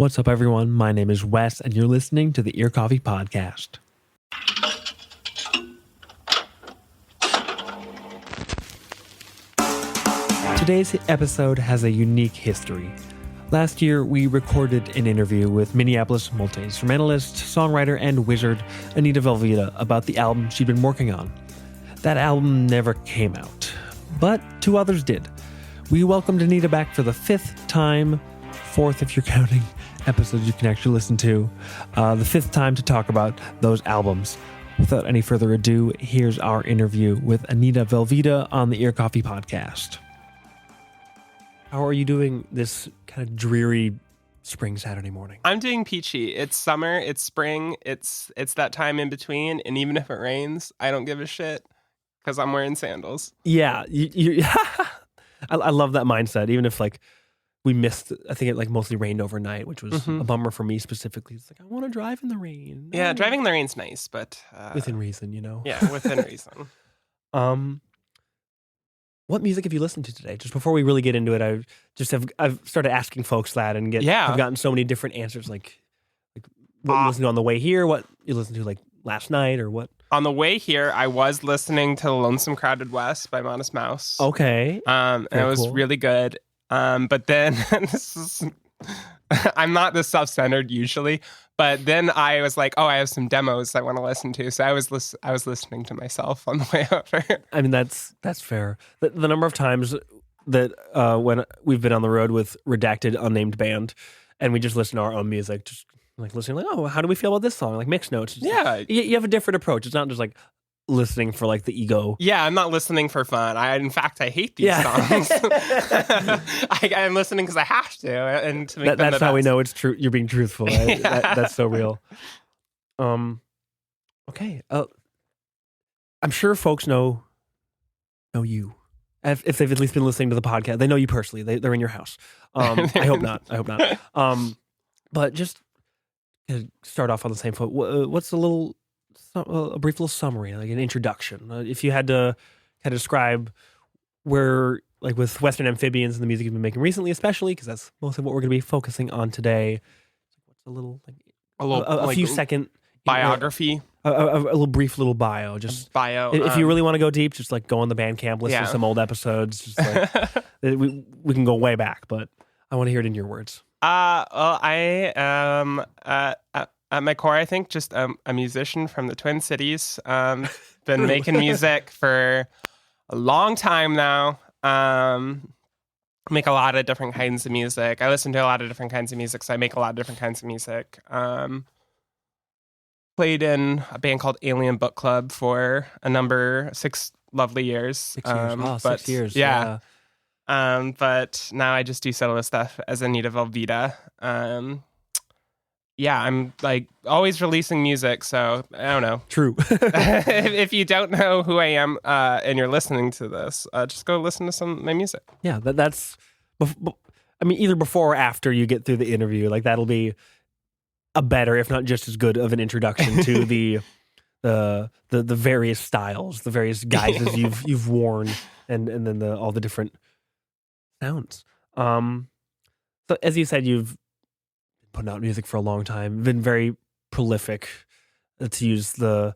What's up, everyone? My name is Wes, and you're listening to the Ear Coffee Podcast. Today's episode has a unique history. Last year, we recorded an interview with Minneapolis multi-instrumentalist, songwriter, and wizard Anita Velveeta about the album she'd been working on. That album never came out, but two others did. We welcomed Anita back for the fifth time, fourth if you're counting episodes you can actually listen to, the fifth time to talk about those albums. Without any further ado, here's our interview with Anita Velveeta on the Ear Coffee Podcast. How are you doing this kind of dreary spring Saturday morning? I'm doing peachy. It's summer, it's spring, it's that time in between, and even if it rains, I don't give a shit because I'm wearing sandals. Yeah, I love that mindset. Even if we missed, I think it mostly rained overnight, which was a bummer for me specifically. It's I want to drive in the rain. No. Yeah, driving in the rain's nice, but within reason, you know. Yeah, within reason. What music have you listened to today? Just before we really get into it, I've started asking folks that and I've gotten so many different answers, like what you listened to on the way here, what you listened to last night, or what. On the way here, I was listening to Lonesome Crowded West by Modest Mouse. Okay. And it was really good. But then I'm not this self-centered usually, but then I was like, oh, I have some demos I want to listen to. So I was listening to myself on the way over. I mean, that's fair. The number of times that when we've been on the road with Redacted Unnamed Band and we just listen to our own music, just listening oh, how do we feel about this song? Mixed notes. Yeah. You have a different approach. It's not just listening for the ego. Yeah, I'm not listening for fun. In fact, I hate these songs. I'm listening because I have to, and to make them that's the how best. we know it's true. You're being truthful. Right? That's so real. Okay. I'm sure folks know you. If they've at least been listening to the podcast, they know you personally. They're in your house. I hope not. But just to start off on the same foot. What's a brief little summary, an introduction. If you had to kind of describe where, with Western Amphibians and the music you've been making recently, especially, because that's mostly what we're going to be focusing on today. What's a few second biography, a little brief little bio. Just bio. If you really want to go deep, just go on the Bandcamp, listen to some old episodes. Just we can go way back, but I want to hear it in your words. Well, I am at my core, I think, just a musician from the Twin Cities. Been making music for a long time now. Make a lot of different kinds of music. I listen to a lot of different kinds of music, so I make a lot of different kinds of music. Played in a band called Alien Book Club for 6 lovely years. 6 years. 6 years. Yeah. But now I just do solo stuff as Anita Velveeta. Yeah, I'm always releasing music, so I don't know. True. if you don't know who I am and you're listening to this, just go listen to some of my music. Yeah, that's. Either before or after you get through the interview, that'll be a better, if not just as good, of an introduction to the various styles, the various guises you've worn, and then all the different sounds. So as you said, you've putting out music for a long time, been very prolific, to use the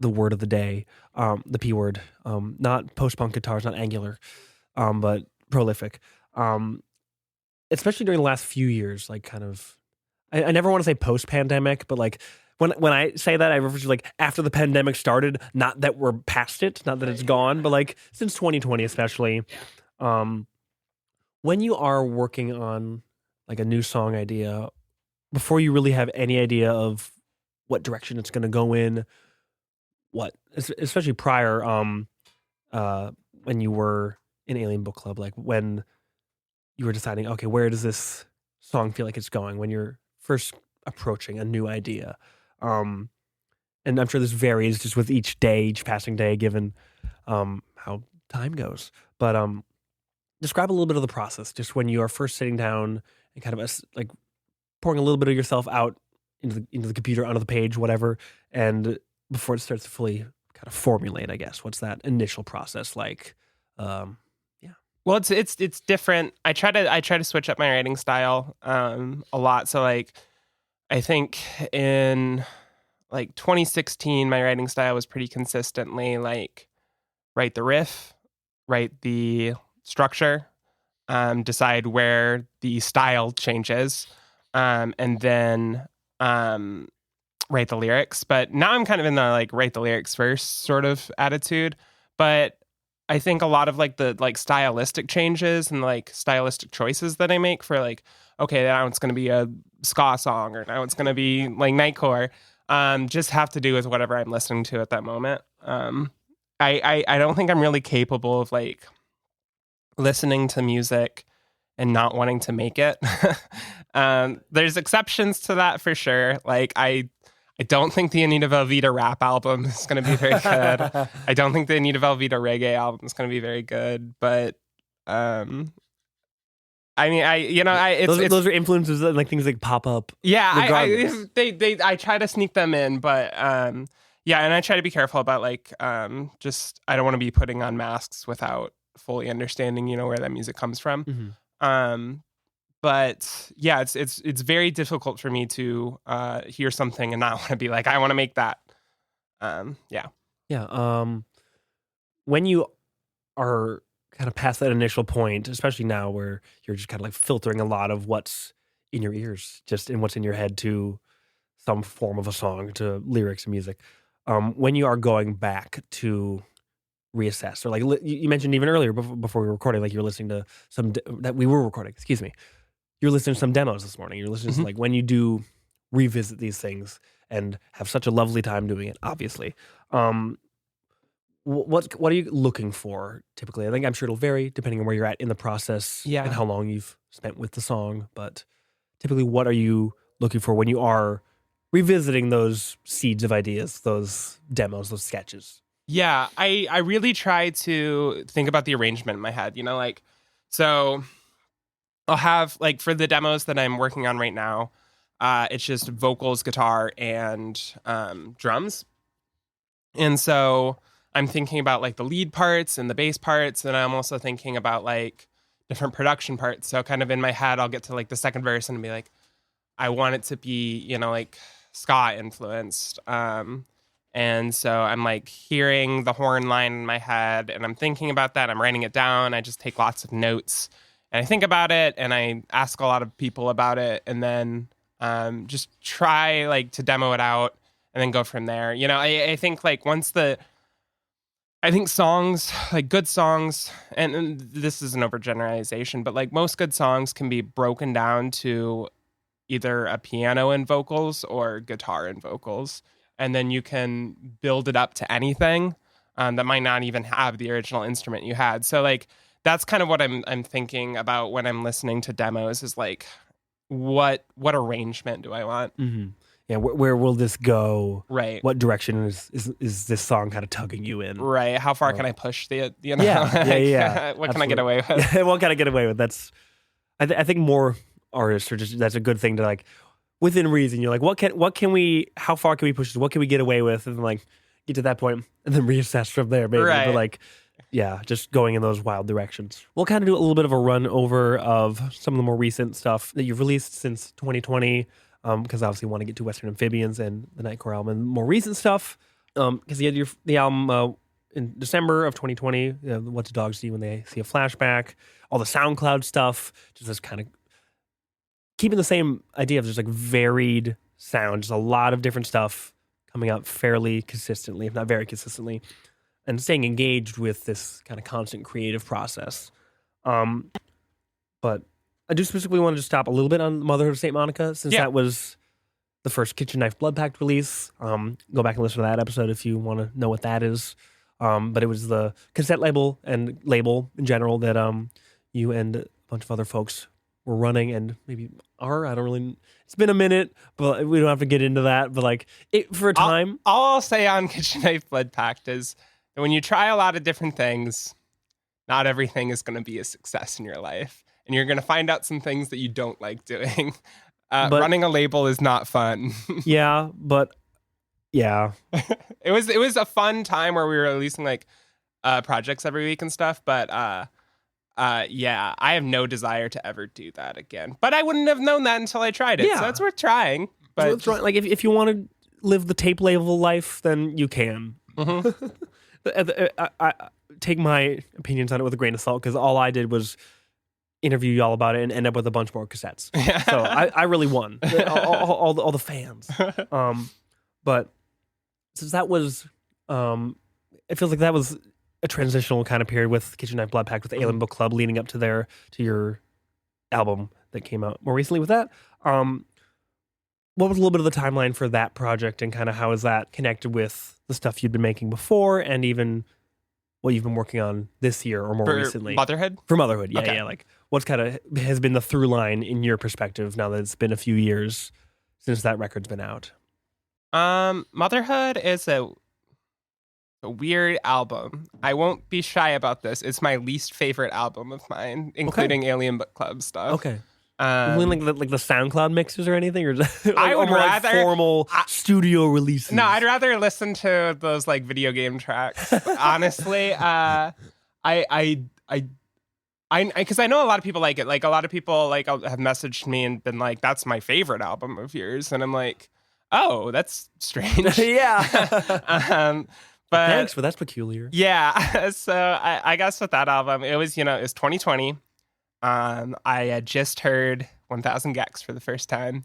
word of the day, the P word, not post-punk guitars, not Angular, but prolific. Especially during the last few years, I never want to say post-pandemic, but when I say that, I refer to after the pandemic started, not that we're past it, not that it's gone, but since 2020 especially. When you are working on a new song idea, before you really have any idea of what direction it's going to go in, especially prior, when you were in Alien Book Club, when you were deciding, okay, where does this song feel like it's going when you're first approaching a new idea? And I'm sure this varies just with each passing day, given how time goes. But describe a little bit of the process, just when you are first sitting down and kind of pouring a little bit of yourself out into the computer, onto the page, whatever, and before it starts to fully kind of formulate, I guess. What's that initial process like? Yeah. Well, it's different. I try to switch up my writing style a lot. So like I think in like 2016 my writing style was pretty consistently like write the riff, write the structure, decide where the style changes, and then um, write the lyrics. But now I'm kind of in the like write the lyrics first sort of attitude. But I think a lot of like the like stylistic changes and like stylistic choices that I make for like, okay, now it's going to be a ska song or now it's going to be like nightcore, just have to do with whatever I'm listening to at that moment. I don't think I'm really capable of like listening to music and not wanting to make it. There's exceptions to that for sure. Like I don't think the Anita Velveeta rap album is going to be very good. I don't think the Anita Velveeta reggae album is going to be very good. But I mean, those are influences that, like things like pop up. Yeah, I try to sneak them in, but yeah, and I try to be careful about like just I don't want to be putting on masks without fully understanding, where that music comes from. Mm-hmm. But yeah, it's very difficult for me to hear something and not want to be like, I want to make that. Yeah. Yeah. When you are kind of past that initial point, especially now where you're just kind of like filtering a lot of what's in your ears, just in what's in your head to some form of a song, to lyrics and music. When you are going back to reassess, or like you mentioned even earlier before we were recording, like you're listening to that we were recording, excuse me. You're listening to some demos this morning. You're listening to like when you do revisit these things and have such a lovely time doing it, obviously. What are you looking for typically? I think I'm sure it'll vary depending on where you're at in the process and how long you've spent with the song. But typically, what are you looking for when you are revisiting those seeds of ideas, those demos, those sketches? Yeah, I really try to think about the arrangement in my head, like, so I'll have, like, for the demos that I'm working on right now, it's just vocals, guitar, and drums. And so I'm thinking about, like, the lead parts and the bass parts, and I'm also thinking about, like, different production parts. So kind of in my head, I'll get to, like, the second verse and be like, I want it to be, like, ska influenced. And so I'm like hearing the horn line in my head and I'm thinking about that. I'm writing it down. I just take lots of notes and I think about it and I ask a lot of people about it and then just try like to demo it out and then go from there. I think like I think songs, like good songs, and this is an overgeneralization, but like most good songs can be broken down to either a piano and vocals or guitar and vocals. And then you can build it up to anything that might not even have the original instrument you had. So like that's kind of what I'm thinking about when I'm listening to demos is like what arrangement do I want? Mm-hmm. Yeah, where will this go? Right. What direction is this song kind of tugging you in? Right. How far can I push the Yeah, yeah. What Absolutely. can I get away with? What can I get away with? That's I think more artists are just that's a good thing to like. Within reason, you're like, what can we, how far can we push this? What can we get away with? And like, get to that point and then reassess from there, maybe. Right. But like, yeah, just going in those wild directions. We'll kind of do a little bit of a run over of some of the more recent stuff that you've released since 2020, because I obviously want to get to Western Amphibians and the Nightcore album and more recent stuff, because you had the album in December of 2020, What Do Dogs See When They See a Flashback, all the SoundCloud stuff, just this kind of keeping the same idea of just like varied sound, just a lot of different stuff coming out fairly consistently, if not very consistently, and staying engaged with this kind of constant creative process. But I do specifically want to just stop a little bit on Motherhood of St. Monica, since that was the first Kitchen Knife Blood Pact release. Go back and listen to that episode if you want to know what that is. But it was the cassette label and label in general that you and a bunch of other folks were running and maybe are. I don't really. It's been a minute, but we don't have to get into that. But like for a time, all I'll say on Kitchen Knife Blood Pact is that when you try a lot of different things, not everything is going to be a success in your life, and you're going to find out some things that you don't like doing. But running a label is not fun. Yeah, but yeah, it was a fun time where we were releasing like projects every week and stuff, but yeah, I have no desire to ever do that again. But I wouldn't have known that until I tried it. Yeah. So it's worth trying. But So it's right. Like if you want to live the tape label life, then you can. Mhm. I take my opinions on it with a grain of salt, because all I did was interview y'all about it and end up with a bunch more cassettes. So I really won. All the fans. But since that was, it feels like that was a transitional kind of period with Kitchen Knife Blood Pact, with Alien Book Club, leading up to your album that came out more recently with that. What was a little bit of the timeline for that project, and kind of how is that connected with the stuff you'd been making before, and even what you've been working on this year or more recently? Motherhood? For Motherhood, yeah, Okay. yeah. Like, what's kind of has been the through line in your perspective now that it's been a few years since that record's been out? Motherhood is a weird album. I won't be shy about this. It's my least favorite album of mine, including Alien Book Club stuff. Okay. Like the SoundCloud mixes or anything, or like, I would more rather like formal studio releases? No, I'd rather listen to those like video game tracks. Honestly, because I know a lot of people like it. Like a lot of people like have messaged me and been like, "That's my favorite album of yours," and I'm like, "Oh, that's strange." Yeah. But Thanks, but that's peculiar. yeah. So I guess with that album, it was 2020. I had just heard 1000 Gex for the first time.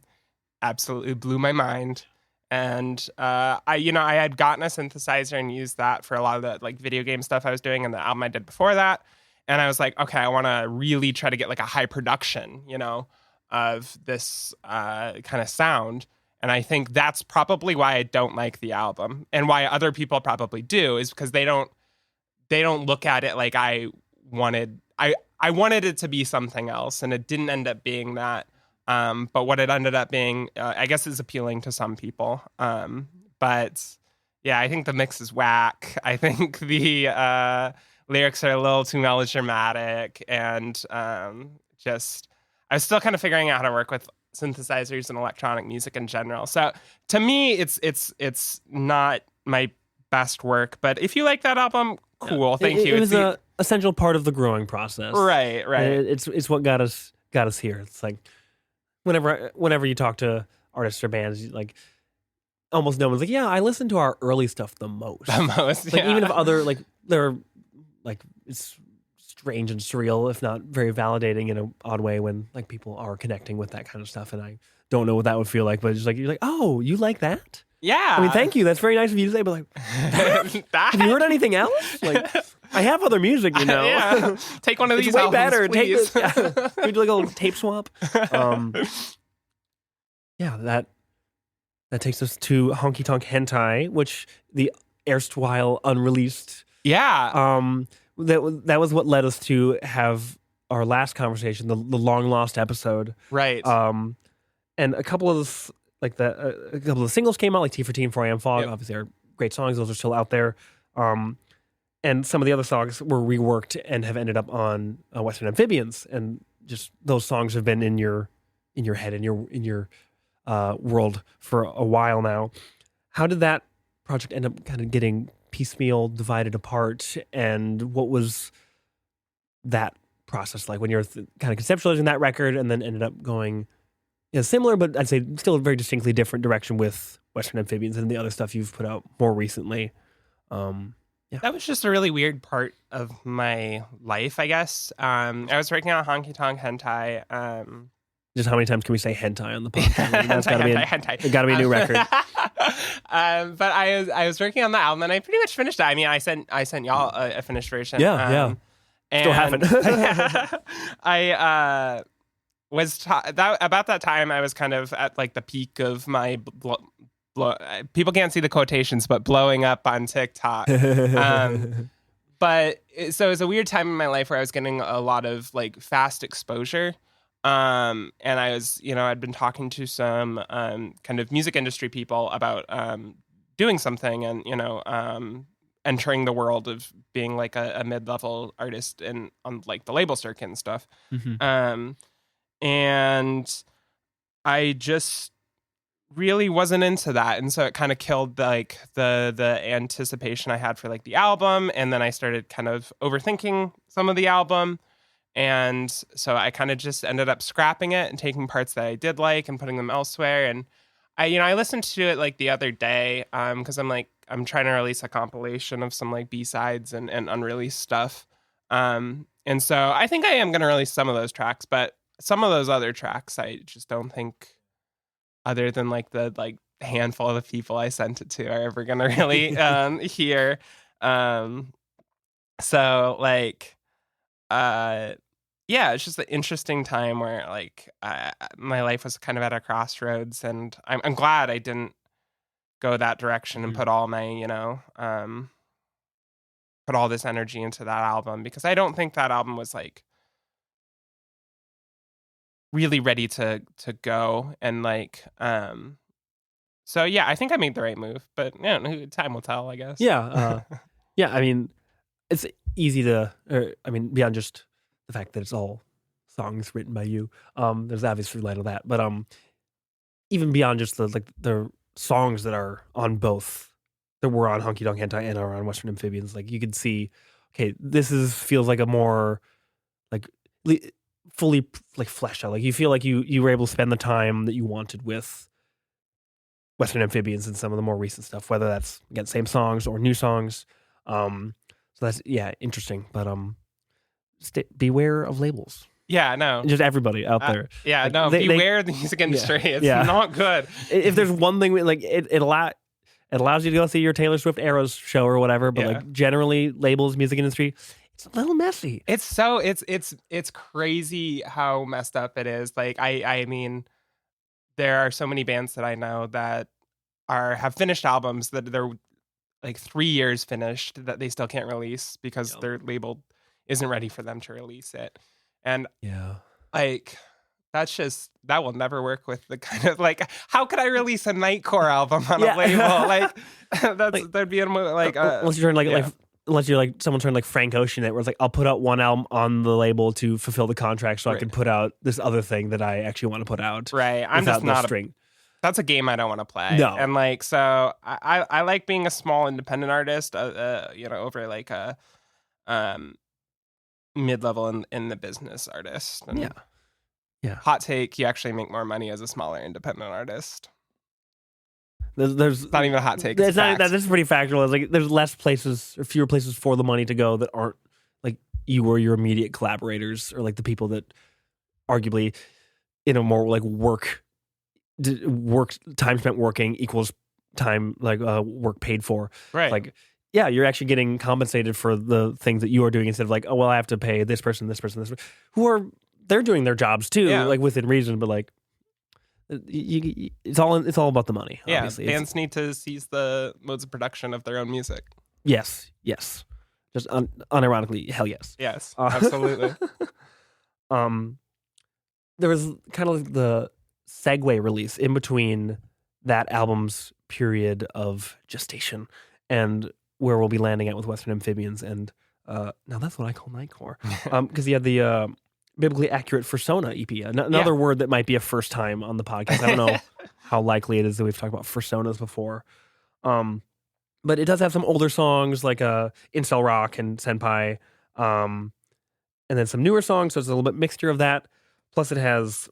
Absolutely blew my mind. And I had gotten a synthesizer and used that for a lot of the like video game stuff I was doing, and the album I did before that. And I was like, okay, I want to really try to get like a high production, of this kind of sound. And I think that's probably why I don't like the album, and why other people probably do, is because they don't look at it like I wanted it to be something else, and it didn't end up being that. But what it ended up being, I guess, is appealing to some people. But yeah, I think the mix is whack. I think the lyrics are a little too melodramatic, and I was still kind of figuring out how to work with synthesizers and electronic music in general. So to me, it's not my best work. But if you like that album, cool. Thank you. It was an essential part of the growing process. Right. It's what got us here. It's like whenever you talk to artists or bands, like almost no one's like, yeah, I listen to our early stuff the most. Like yeah. even if other like they're like it's strange and surreal, if not very validating in an odd way, when like people are connecting with that kind of stuff, and I don't know what that would feel like, but it's like you're like, oh, you like that? Yeah. I mean, thank you. That's very nice of you to say, but like, have you heard anything else? Like, I have other music, Yeah. Take one of it's these way albums, better. please. Take this. We do like a little tape swap. Yeah, that takes us to Honky Tonk Hentai, which the erstwhile unreleased. Yeah. That was what led us to have our last conversation, the long lost episode. Right. And a couple of a couple of singles came out, like T for Teen, 4am Fog. Yep. Obviously, are great songs. Those are still out there. And some of the other songs were reworked and have ended up on Western Amphibians. And just those songs have been in your head, in your world for a while now. How did that project end up kind of getting piecemeal, divided apart? And what was that process like when you're kind of conceptualizing that record, and then ended up going similar, but I'd say still a very distinctly different direction with Western Amphibians and the other stuff you've put out more recently? That was just a really weird part of my life, I guess. I was working on Honky Tonk Hentai. Just how many times can we say hentai on the podcast? I mean, that's hentai. It got to be a new record. But I was working on the album, and I pretty much finished it. I mean, I sent y'all a finished version. Yeah. Still haven't. I was about that time. I was kind of at like the peak of my people can't see the quotations, but blowing up on TikTok. But so it was a weird time in my life where I was getting a lot of like fast exposure. And I was, I'd been talking to some kind of music industry people about doing something, and entering the world of being like a mid-level artist and on like the label circuit and stuff. Mm-hmm. And I just really wasn't into that, and so it kind of killed like the anticipation I had for like the album. And then I started kind of overthinking some of the album. And so I kind of just ended up scrapping it and taking parts that I did like and putting them elsewhere. And I listened to it like the other day because I'm trying to release a compilation of some like B-sides and unreleased stuff. And so I think I am going to release some of those tracks, but some of those other tracks I just don't think, other than like the handful of the people I sent it to, are ever going to really hear. So like yeah, it's just an interesting time where like my life was kind of at a crossroads, and I'm glad I didn't go that direction and put all my put all this energy into that album, because I don't think that album was like really ready to go. And like so yeah, I think I made the right move, but yeah, time will tell, I guess. Yeah. Yeah, I mean, it's easy to, beyond just the fact that it's all songs written by you, there's obviously light of that, but even beyond just the songs that are on both, that were on Honky Tonk Hentai and are on Western Amphibians, like you could see, okay, feels like a more like fully like fleshed out. Like you feel like you were able to spend the time that you wanted with Western Amphibians and some of the more recent stuff, whether that's, again, same songs or new songs. So that's, yeah, interesting. But beware of labels. Yeah, no. Just everybody out there. Yeah, like, no. Beware the music industry. It's not good. If there's one thing, like it allows you to go see your Taylor Swift Eras show or whatever, but like generally labels, music industry, it's a little messy. It's so it's crazy how messed up it is. Like I mean, there are so many bands that I know that have finished albums that they're like 3 years finished that they still can't release because their label isn't ready for them to release it. And like that will never work with the kind of like, how could I release a Nightcore album on a label? Like that'd be like unless you're unless you're like someone turned like Frank Ocean, it where it's like, I'll put out one album on the label to fulfill the contract so I can put out this other thing that I actually want to put out. Right. I'm just not that's a game I don't want to play. No. And like, so I like being a small independent artist, over like a mid-level in the business artist. And yeah. Hot take, you actually make more money as a smaller independent artist. There's not even a hot take. It's not, that's pretty factual. It's like there's less places or fewer places for the money to go that aren't like you or your immediate collaborators, or like the people that arguably in a more like work time spent working equals time like work paid for. Right. Like, yeah, you're actually getting compensated for the things that you are doing instead of like, oh well, I have to pay this person, they're doing their jobs too, like within reason, but like it's all about the money. Yeah, obviously. Bands need to seize the modes of production of their own music. Yes. Just unironically, hell yes. Yes, absolutely. There was kind of like the segue release in between that album's period of gestation and where we'll be landing at with Western Amphibians, and now that's what I call Nightcore, because you had the Biblically Accurate Fursona EP, another word that might be a first time on the podcast. I don't know how likely it is that we've talked about Fursonas before, but it does have some older songs like Incel Rock and Senpai, and then some newer songs, so it's a little bit mixture of that. Plus it has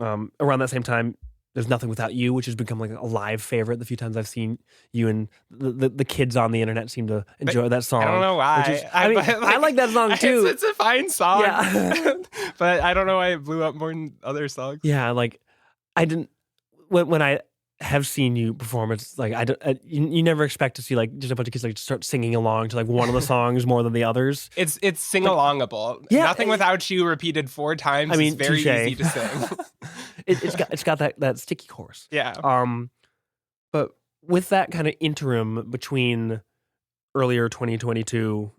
around that same time, There's Nothing Without You, which has become like a live favorite. The few times I've seen you, and the kids on the internet seem to enjoy that song. I don't know why. I like that song too. It's a fine song. Yeah. But I don't know why it blew up more than other songs. Yeah, like I didn't when I have seen you perform, it's like you never expect to see like just a bunch of kids like start singing along to like one of the songs more than the others. It's sing-alongable. Yeah, Nothing Without You repeated 4 times is very easy to sing. It's got that sticky chorus. Yeah. But with that kind of interim between earlier 2022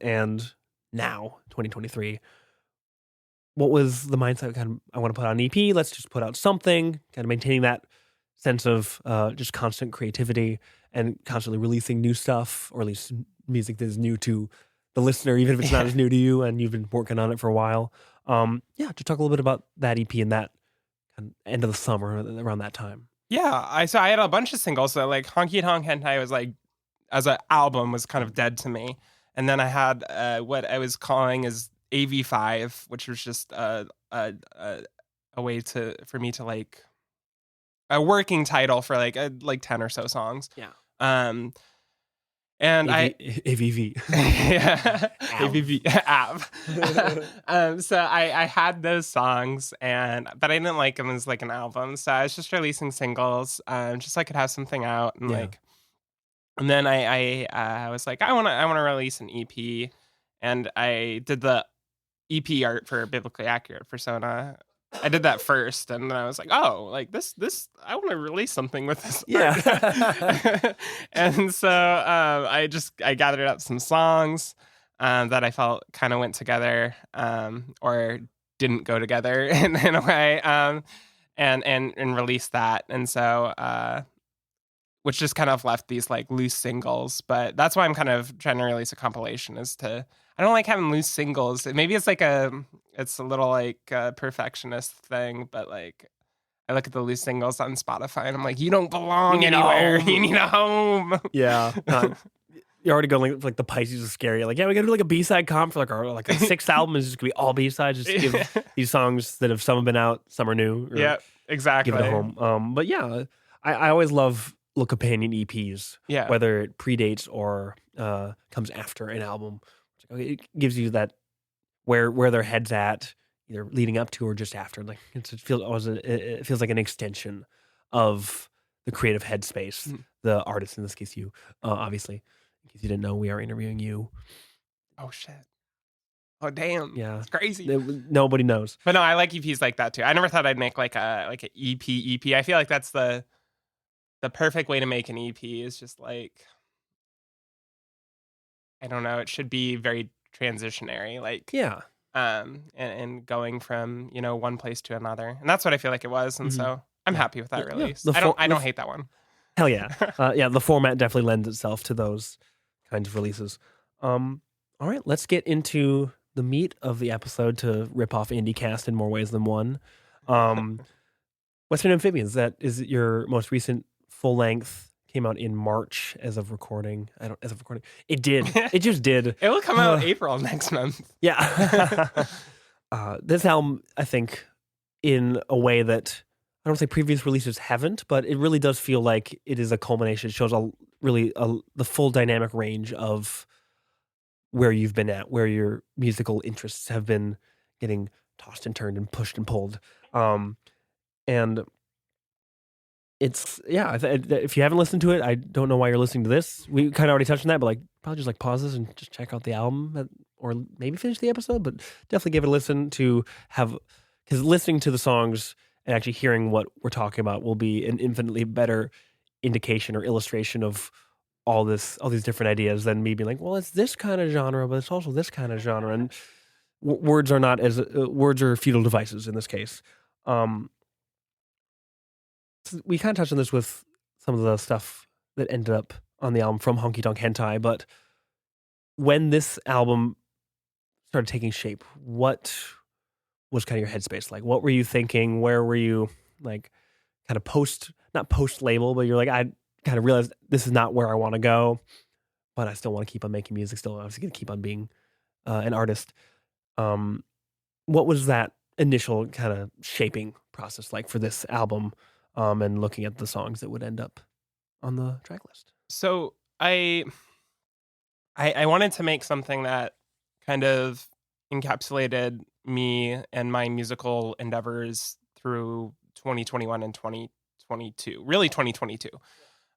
and now 2023, what was the mindset? Kind of, I want to put out an EP. Let's just put out something. Kind of maintaining that sense of just constant creativity and constantly releasing new stuff, or at least music that is new to the listener, even if it's not as new to you and you've been working on it for a while. To talk a little bit about that EP and that kind of end of the summer around that time. Yeah, I had a bunch of singles. So like Honky Tonk Hentai was like, as an album, was kind of dead to me. And then I had what I was calling as AV5, which was just a way for me to like a working title for like 10 or so songs. Yeah. And AVV. Yeah, AVV Av. So I had those songs, but I didn't like them as like an album. So I was just releasing singles, just so I could have something out and like. And then I was like, I want to release an EP, and I did the EP art for Biblically Accurate Persona. I did that first, and then I was like, oh, like this I want to release something with this art. And so I gathered up some songs that I felt kind of went together or didn't go together in a way, and released that. And so which just kind of left these like loose singles, but that's why I'm kind of trying to release a compilation I don't like having loose singles. Maybe it's a little like perfectionist thing, but like I look at the loose singles on Spotify and I'm like, you don't belong anywhere. You need a home. Yeah. You're already going like the Pisces is scary. Like, yeah, we gotta do like a B-side comp for like a sixth album is just gonna be all B-sides. Just give these songs that have some have been out, some are new. Yeah, exactly. Give it a home. But yeah, I always love little companion EPs. Yeah. Whether it predates or comes after an album. It gives you that where their head's at, either leading up to or just after. Like it feels like an extension of the creative headspace. The artist, in this case, you, obviously. In case you didn't know, we are interviewing you. Oh shit! Oh damn! Yeah, it's crazy. Nobody knows. But no, I like EPs like that too. I never thought I'd make like an EP. I feel like that's the perfect way to make an EP. Is just like, I don't know. It should be very transitionary, like and going from one place to another, and that's what I feel like it was. And so I'm happy with that release. I don't hate that one. Hell yeah, yeah. The format definitely lends itself to those kinds of releases. All right, let's get into the meat of the episode to rip off IndieCast in more ways than one. Western Amphibians, that is your most recent full length. Came out in March as of recording. It did. It just did. It will come out April next month. Yeah. This album, I think, in a way that I don't say previous releases haven't, but it really does feel like it is a culmination. It shows the full dynamic range of where you've been at, where your musical interests have been getting tossed and turned and pushed and pulled. And it's, if you haven't listened to it, I don't know why you're listening to this. We kind of already touched on that, but like probably just like pause this and just check out the album or maybe finish the episode, but definitely give it a listen because listening to the songs and actually hearing what we're talking about will be an infinitely better indication or illustration of all these different ideas than me being like, well, it's this kind of genre, but it's also this kind of genre. And words are futile devices in this case. We kind of touched on this with some of the stuff that ended up on the album from Honky Tonk Hentai, but when this album started taking shape, what was kind of your headspace like? What were you thinking? Where were you like kind of not post label, but you're like, I kind of realized this is not where I want to go, but I still want to keep on making music, still obviously going to keep on being an artist. What was that initial kind of shaping process like for this album? And looking at the songs that would end up on the track list. So I wanted to make something that kind of encapsulated me and my musical endeavors through 2021 and 2022, really 2022.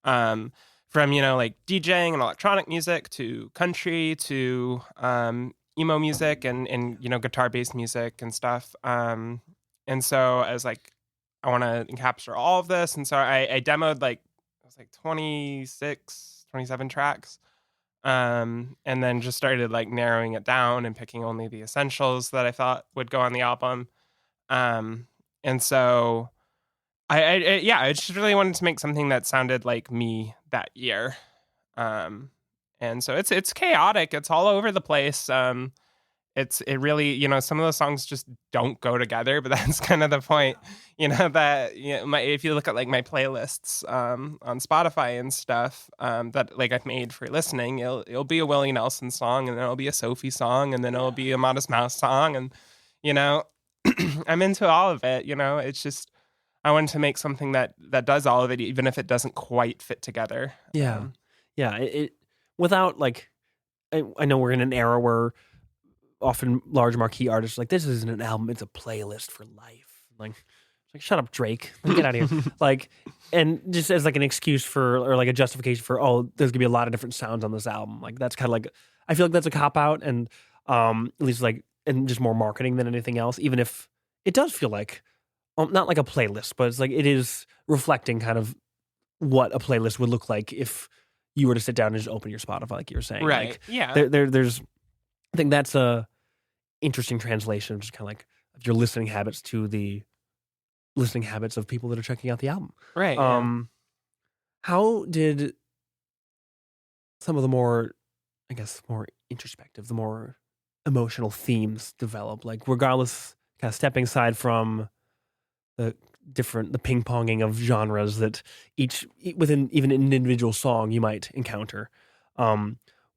From, like DJing and electronic music to country to emo music and guitar-based music and stuff. And so I was like, I want to capture all of this. And so I demoed like 27 tracks. And then just started like narrowing it down and picking only the essentials that I thought would go on the album. And so I just really wanted to make something that sounded like me that year. And so it's chaotic. It's all over the place. it really, you know, some of those songs just don't go together, but that's kind of the point, you know, that, you know, if you look at like my playlists on Spotify and stuff that like I've made for listening, it'll be a Willie Nelson song, and then it'll be a Sophie song, and then it'll be a Modest Mouse song, and you know, I'm into all of it. You know, it's just I wanted to make something that does all of it, even if it doesn't quite fit together. Yeah, yeah. It without like, I know we're in an era where often large marquee artists are like, this isn't an album, it's a playlist for life. Like shut up, Drake. Get out of here. Like, and just as like an excuse for, or like a justification for, oh, there's gonna be a lot of different sounds on this album. Like that's kind of like, I feel like that's a cop out, and at least like, and just more marketing than anything else. Even if it does feel like, not like a playlist, but it's like it is reflecting kind of what a playlist would look like if you were to sit down and just open your Spotify, like you were saying. Right. Like, yeah. There's, I think that's a interesting translation, just kind of like your listening habits to the listening habits of people that are checking out the album. Right. How did some of the more, I guess, more introspective, the more emotional themes develop? Like, regardless, kind of stepping aside from the ping-ponging of genres that each within even an individual song you might encounter.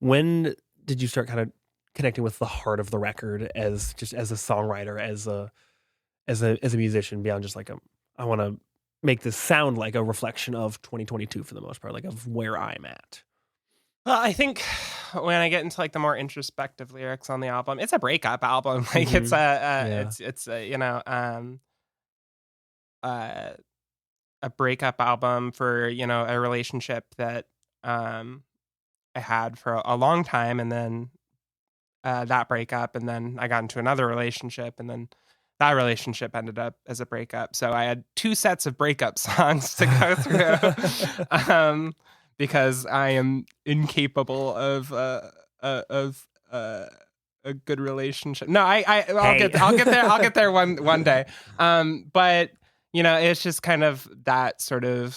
When did you start kind of connecting with the heart of the record as a songwriter, as a musician, beyond just like I want to make this sound like a reflection of 2022 for the most part, like of where I'm at? Well, I think when I get into like the more introspective lyrics on the album, it's a breakup album. Like it's a, you know, a breakup album for, you know, a relationship that I had for a long time, and then that breakup, and then I got into another relationship, and then that relationship ended up as a breakup. So I had 2 sets of breakup songs to go through because I am incapable of a good relationship. No, I'll get there one day. But you know, it's just kind of that sort of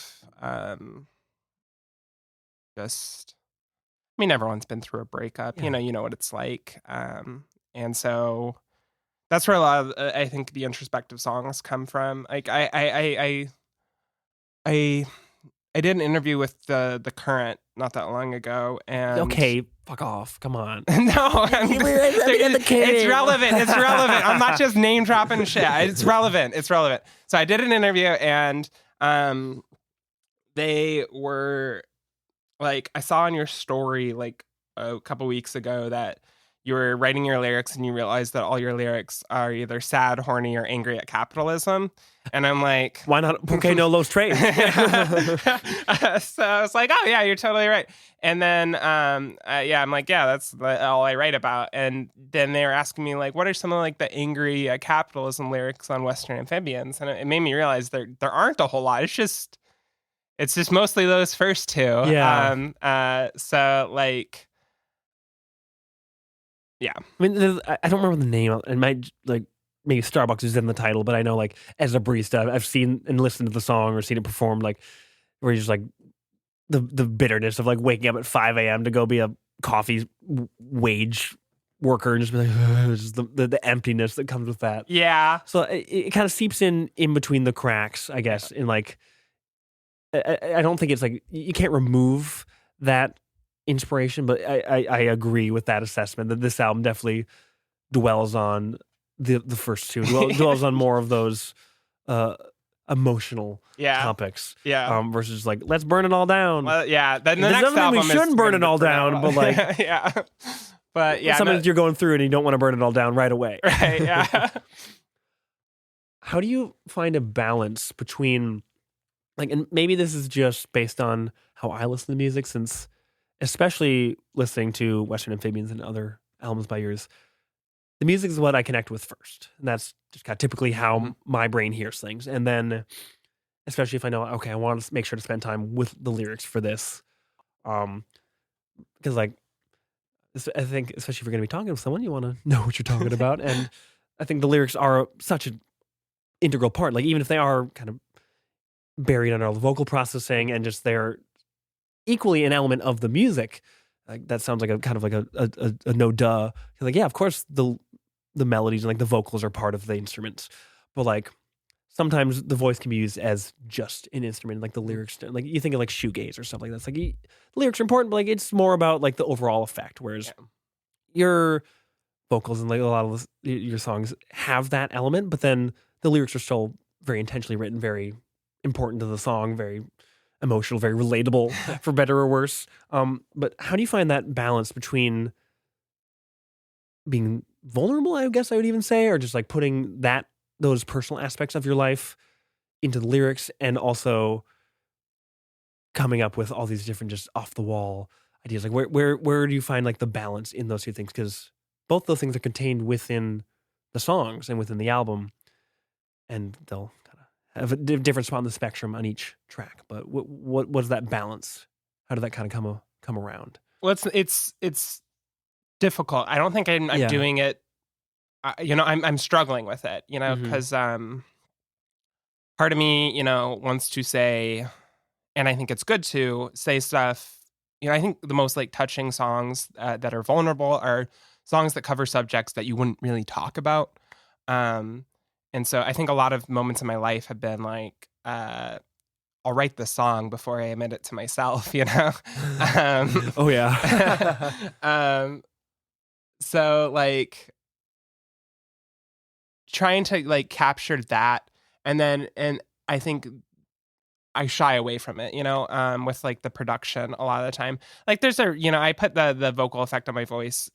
just. I mean, everyone's been through a breakup. Yeah. You know what it's like. And so that's where a lot of I think the introspective songs come from. Like I did an interview with the Current not that long ago, and Okay, fuck off. Come on. No, it's relevant. It's relevant. I'm not just name dropping shit. It's relevant. So I did an interview, and they were like, I saw on your story like a couple weeks ago that you were writing your lyrics and you realized that all your lyrics are either sad, horny, or angry at capitalism. And I'm like, why not? Okay, no Los Tres. So I was like, oh yeah, you're totally right. And then, I'm like, yeah, that's all I write about. And then they were asking me like, what are some of like the angry capitalism lyrics on Western Amphibians? And it made me realize there aren't a whole lot. It's just mostly those first 2. Yeah. So like, yeah. I mean, I don't remember the name. It might like maybe Starbucks is in the title, but I know like as a barista, I've seen and listened to the song or seen it performed, like where you're just like the bitterness of like waking up at 5 a.m. to go be a coffee wage worker and just be like, just the emptiness that comes with that. Yeah. So it kind of seeps in between the cracks, I guess. In like, I don't think it's like you can't remove that inspiration, but I agree with that assessment that this album definitely dwells on the first 2, dwells on more of those emotional topics, versus like let's burn it all down. Well, yeah, then the next album album we shouldn't burn it all down, but like yeah, but yeah, sometimes you're going through and you don't want to burn it all down right away, right? Yeah. How do you find a balance between like, and maybe this is just based on how I listen to music, since especially listening to Western Amphibians and other albums by yours, the music is what I connect with first. And that's just kind of typically how my brain hears things. And then, especially if I know, okay, I want to make sure to spend time with the lyrics for this. Because like, I think, especially if you're going to be talking to someone, you want to know what you're talking about. And I think the lyrics are such an integral part. Like, even if they are kind of buried under all the vocal processing and just they're equally an element of the music, like that sounds like a kind of like a no duh. Like, yeah, of course the the melodies and like the vocals are part of the instruments, but like sometimes the voice can be used as just an instrument, like the lyrics, like you think of like shoegaze or stuff like that. It's like lyrics are important, but like it's more about like the overall effect. Whereas your vocals and like a lot of your songs have that element, but then the lyrics are still very intentionally written, very important to the song, very emotional, very relatable, for better or worse. But how do you find that balance between being vulnerable, I guess I would even say, or just like putting those personal aspects of your life into the lyrics and also coming up with all these different just off the wall ideas? Like where do you find like the balance in those two things? Because both those things are contained within the songs and within the album, and they'll kind of have a different spot on the spectrum on each track. But what was that balance? How did that kind of come around? Well, it's difficult. I don't think I'm doing it. I'm struggling with it. Because part of me, wants to say, and I think it's good to say stuff. I think the most like touching songs that are vulnerable are songs that cover subjects that you wouldn't really talk about. And so I think a lot of moments in my life have been like, I'll write the song before I admit it to myself, Oh yeah. So like trying to like capture that, and I think I shy away from it, with like the production a lot of the time. Like there's I put the vocal effect on my voice,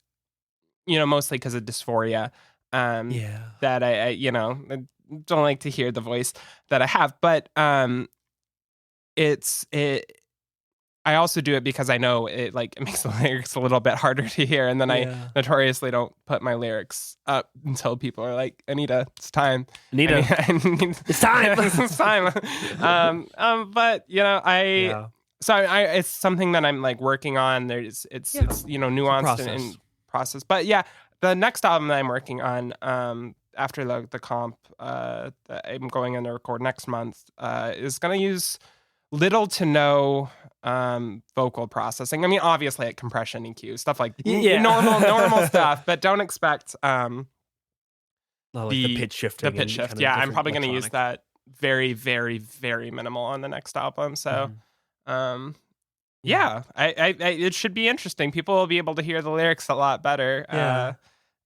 mostly because of dysphoria. That I don't like to hear the voice that I have, but I also do it because I know it makes the lyrics a little bit harder to hear, and then I notoriously don't put my lyrics up until people are like, "Anita, it's time. Anita, it's time. It's time." But so it's something that I'm like working on. It's nuanced and process. But yeah, the next album that I'm working on, after the comp that I'm going in to record next month, is going to use little to no vocal processing. I mean, obviously like compression, EQ, stuff like normal stuff, but don't expect like the pitch shifting. The pitch shift. Yeah, I'm probably going to use that very, very, very minimal on the next album. So, yeah, I it should be interesting. People will be able to hear the lyrics a lot better.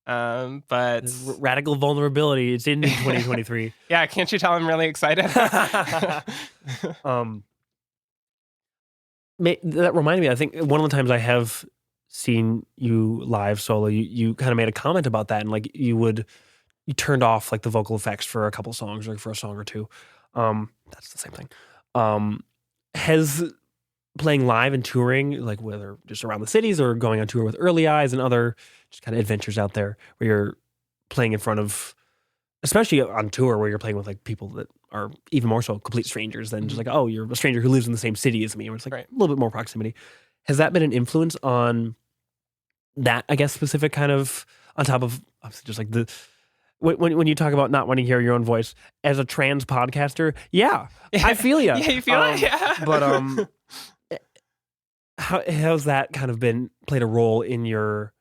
But radical vulnerability. It's in 2023. Yeah, can't you tell I'm really excited? That reminded me, I think one of the times I have seen you live solo, you kind of made a comment about that, and like you turned off like the vocal effects for a couple songs or for a song or two. That's the same thing. Has playing live and touring, like whether just around the cities or going on tour with Early Eyes and other just kind of adventures out there where you're playing in front of, especially on tour where you're playing with like people that are even more so complete strangers than just like, oh, you're a stranger who lives in the same city as me, or it's like a little bit more proximity. Has that been an influence on that, I guess, specific kind of, on top of just like when you talk about not wanting to hear your own voice as a trans podcaster? I feel you. Yeah, you feel it? Yeah. But how's that kind of played a role in your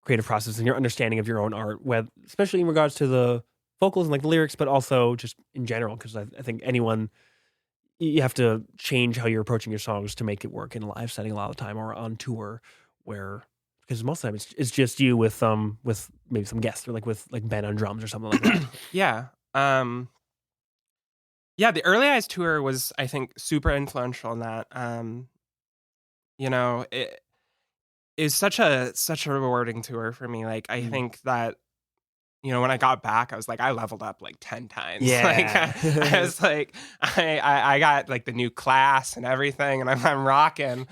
creative process and your understanding of your own art, especially in regards to the vocals and like the lyrics, but also just in general? Because I think you have to change how you're approaching your songs to make it work in a live setting a lot of the time, or on tour, because most of the time it's just you with maybe some guests, or like with like Ben on drums or something like that. Yeah. The Early Eyes tour was, I think, super influential in that. It is such a rewarding tour for me. Like, I think that, when I got back, I was like, I leveled up like 10 times. Yeah. Like, I was like, I got like the new class and everything, and I'm rocking.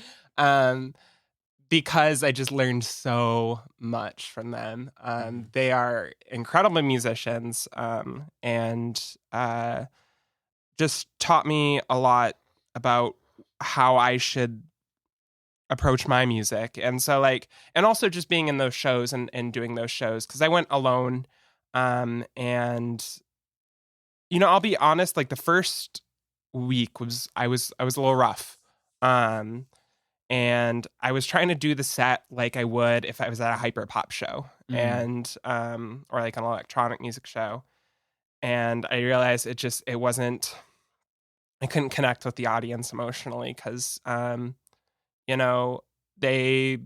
Because I just learned so much from them. They are incredible musicians, and just taught me a lot about how I should approach my music. And so and also just being in those shows and doing those shows, because I went alone. And I'll be honest, like the first week I was a little rough. and I was trying to do the set like I would if I was at a hyper pop show and or like an electronic music show. And I realized it wasn't, I couldn't connect with the audience emotionally because you know, we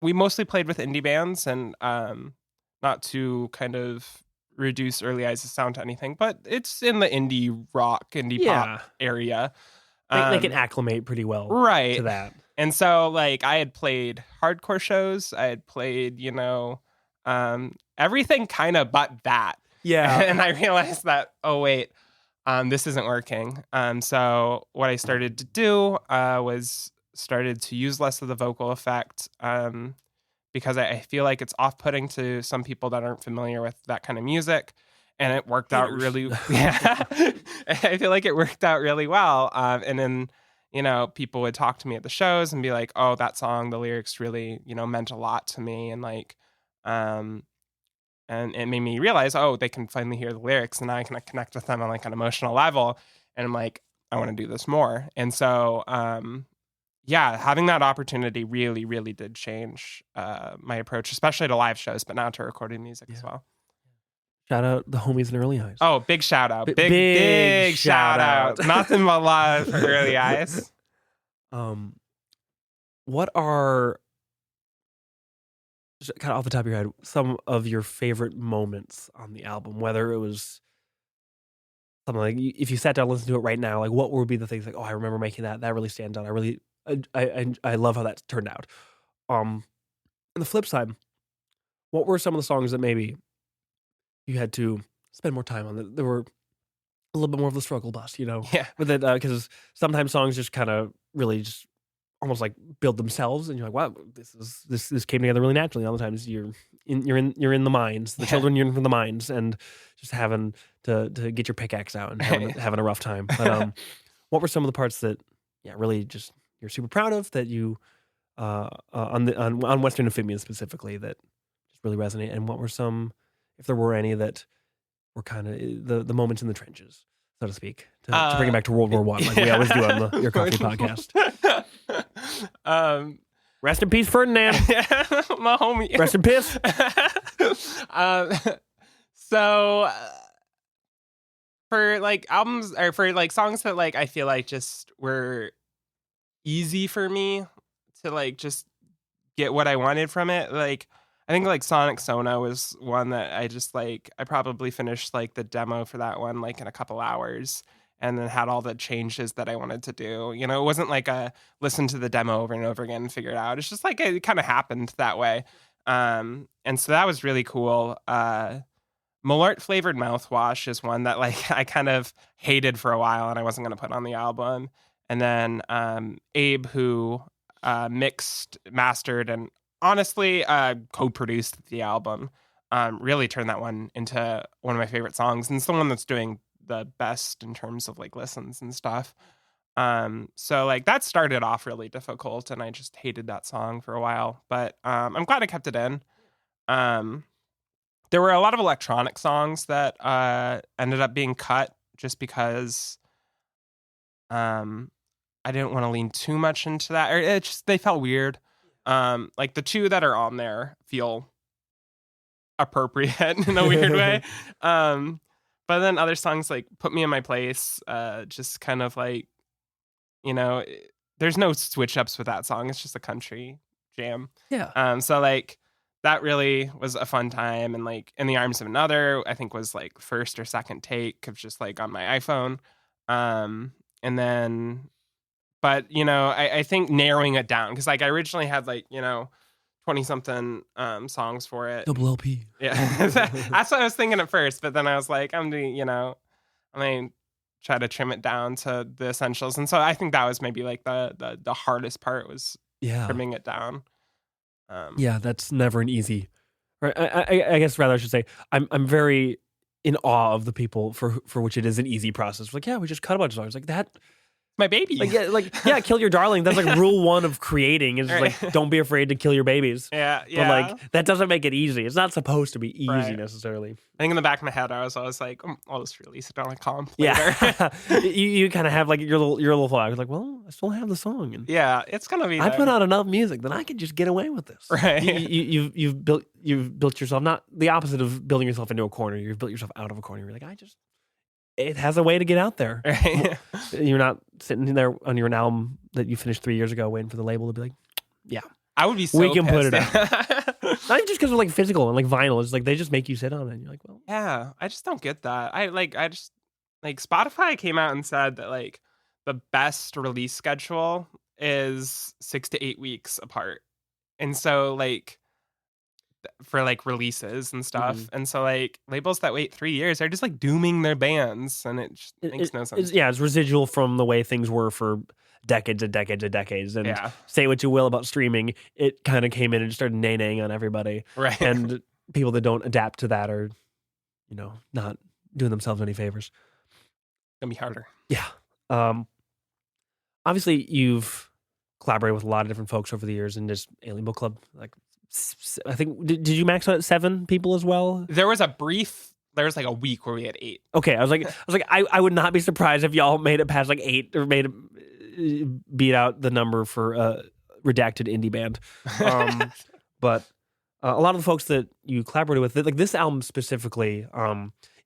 mostly played with indie bands and not to kind of reduce Early Eyes' sound to anything, but it's in the indie rock, indie pop area. They can acclimate pretty well right to that. And so like I had played hardcore shows, I had played, everything kind of but that. Yeah. And I realized that, oh wait, this isn't working. So what I started to do was started to use less of the vocal effect because I feel like it's off-putting to some people that aren't familiar with that kind of music. And it worked out really, yeah. I feel like it worked out really well. And then, people would talk to me at the shows and be like, "Oh, that song, the lyrics really, meant a lot to me." And like, and it made me realize, oh, they can finally hear the lyrics, and I can connect with them on like an emotional level. And I'm like, I want to do this more. And so, yeah, having that opportunity really, really did change my approach, especially to live shows, but now to recording music as well. Shout out the homies in Early Eyes. Oh, big shout out. Big shout out. Nothing but love for Early Eyes. What are, just kind of off the top of your head, some of your favorite moments on the album? Whether it was something like, if you sat down and listened to it right now, like what would be the things like, oh, I remember making that. That really stands out. I love how that turned out. On the flip side, what were some of the songs that maybe you had to spend more time on? There were a little bit more of the struggle bus, Yeah. But then because sometimes songs just kind of really just almost like build themselves, and you're like, wow, this came together really naturally. Other times you're in the mines, the children, you're in the mines, and just having to get your pickaxe out and having a rough time. But what were some of the parts that really just you're super proud of that you on Western Amphibian specifically that just really resonate? And what were some, if there were any, that were kind of the moments in the trenches, so to speak, to bring it back to World War I, like we always do on Your Coffee podcast. Rest in peace, Ferdinand. My homie. Rest in peace. So for like albums or for like songs that like I feel like just were easy for me to like just get what I wanted from it, like I think like Sonic Sona was one that I just like, I probably finished like the demo for that one like in a couple hours and then had all the changes that I wanted to do. It wasn't like a listen to the demo over and over again and figure it out. It's just like it kind of happened that way. And so that was really cool. Malort flavored mouthwash is one that like I kind of hated for a while and I wasn't going to put on the album. And then Abe, who mixed, mastered, and honestly co-produced the album, really turned that one into one of my favorite songs. And it's the one that's doing the best in terms of like listens and stuff. So like that started off really difficult and I just hated that song for a while. But I'm glad I kept it in. There were a lot of electronic songs that ended up being cut just because I didn't want to lean too much into that. Or it just, they felt weird. Like the two that are on there feel appropriate in a weird way. But then other songs like Put Me in My Place, just kind of like, there's no switch ups with that song. It's just a country jam. Yeah. So like that really was a fun time. And like In the Arms of Another, I think was like first or second take of just like on my iPhone. And then, but I think narrowing it down, because like I originally had like 20 something songs for it. Double LP. Yeah. That's what I was thinking at first, but then I was like, I'm gonna try to trim it down to the essentials. And so I think that was maybe like the hardest part was trimming it down. Yeah, that's never an easy, right? I guess rather I should say I'm very in awe of the people for which it is an easy process. Like, yeah, we just cut a bunch of songs like that. my baby. Kill your darling. That's like rule one of creating is Right. like, don't be afraid to kill your babies. Yeah. But like, that doesn't make it easy. It's not supposed to be easy Right. necessarily. I think in the back of my head, I was always like, I'll just release it on a comp later. Yeah. you kind of have like your little flag. It's like, well, I still have the song. And Yeah, it's going to be I there. put out enough music that I can just get away with this. Right. You've built yourself, not the opposite of building yourself into a corner. You've built yourself out of a corner. You're like, it has a way to get out there. Right. You're not sitting there on your album that you finished 3 years ago waiting for the label to be like, yeah. I would be so We can put it pissed. Not even just because of like physical and like vinyl. It's like they just make you sit on it and you're like, well. Yeah, I just don't get that. I just Spotify came out and said that like the best release schedule is 6 to 8 weeks apart. And so like for like releases and stuff. And so like labels that wait 3 years are just like dooming their bands, and it just makes no sense. It's residual from the way things were for decades and decades and decades. And say what you will about streaming, it kind of came in and started nay-naying on everybody. Right. And people that don't adapt to that are, not doing themselves any favors. Gonna be harder. Yeah. Obviously, you've collaborated with a lot of different folks over the years in this Alien Book Club. Like, I think, did you max out at 7 people as well? There was like a week where we had 8. Okay, I was like, I would not be surprised if y'all made it past like 8 or beat out the number for redacted indie band. But a lot of the folks that you collaborated with, like this album specifically,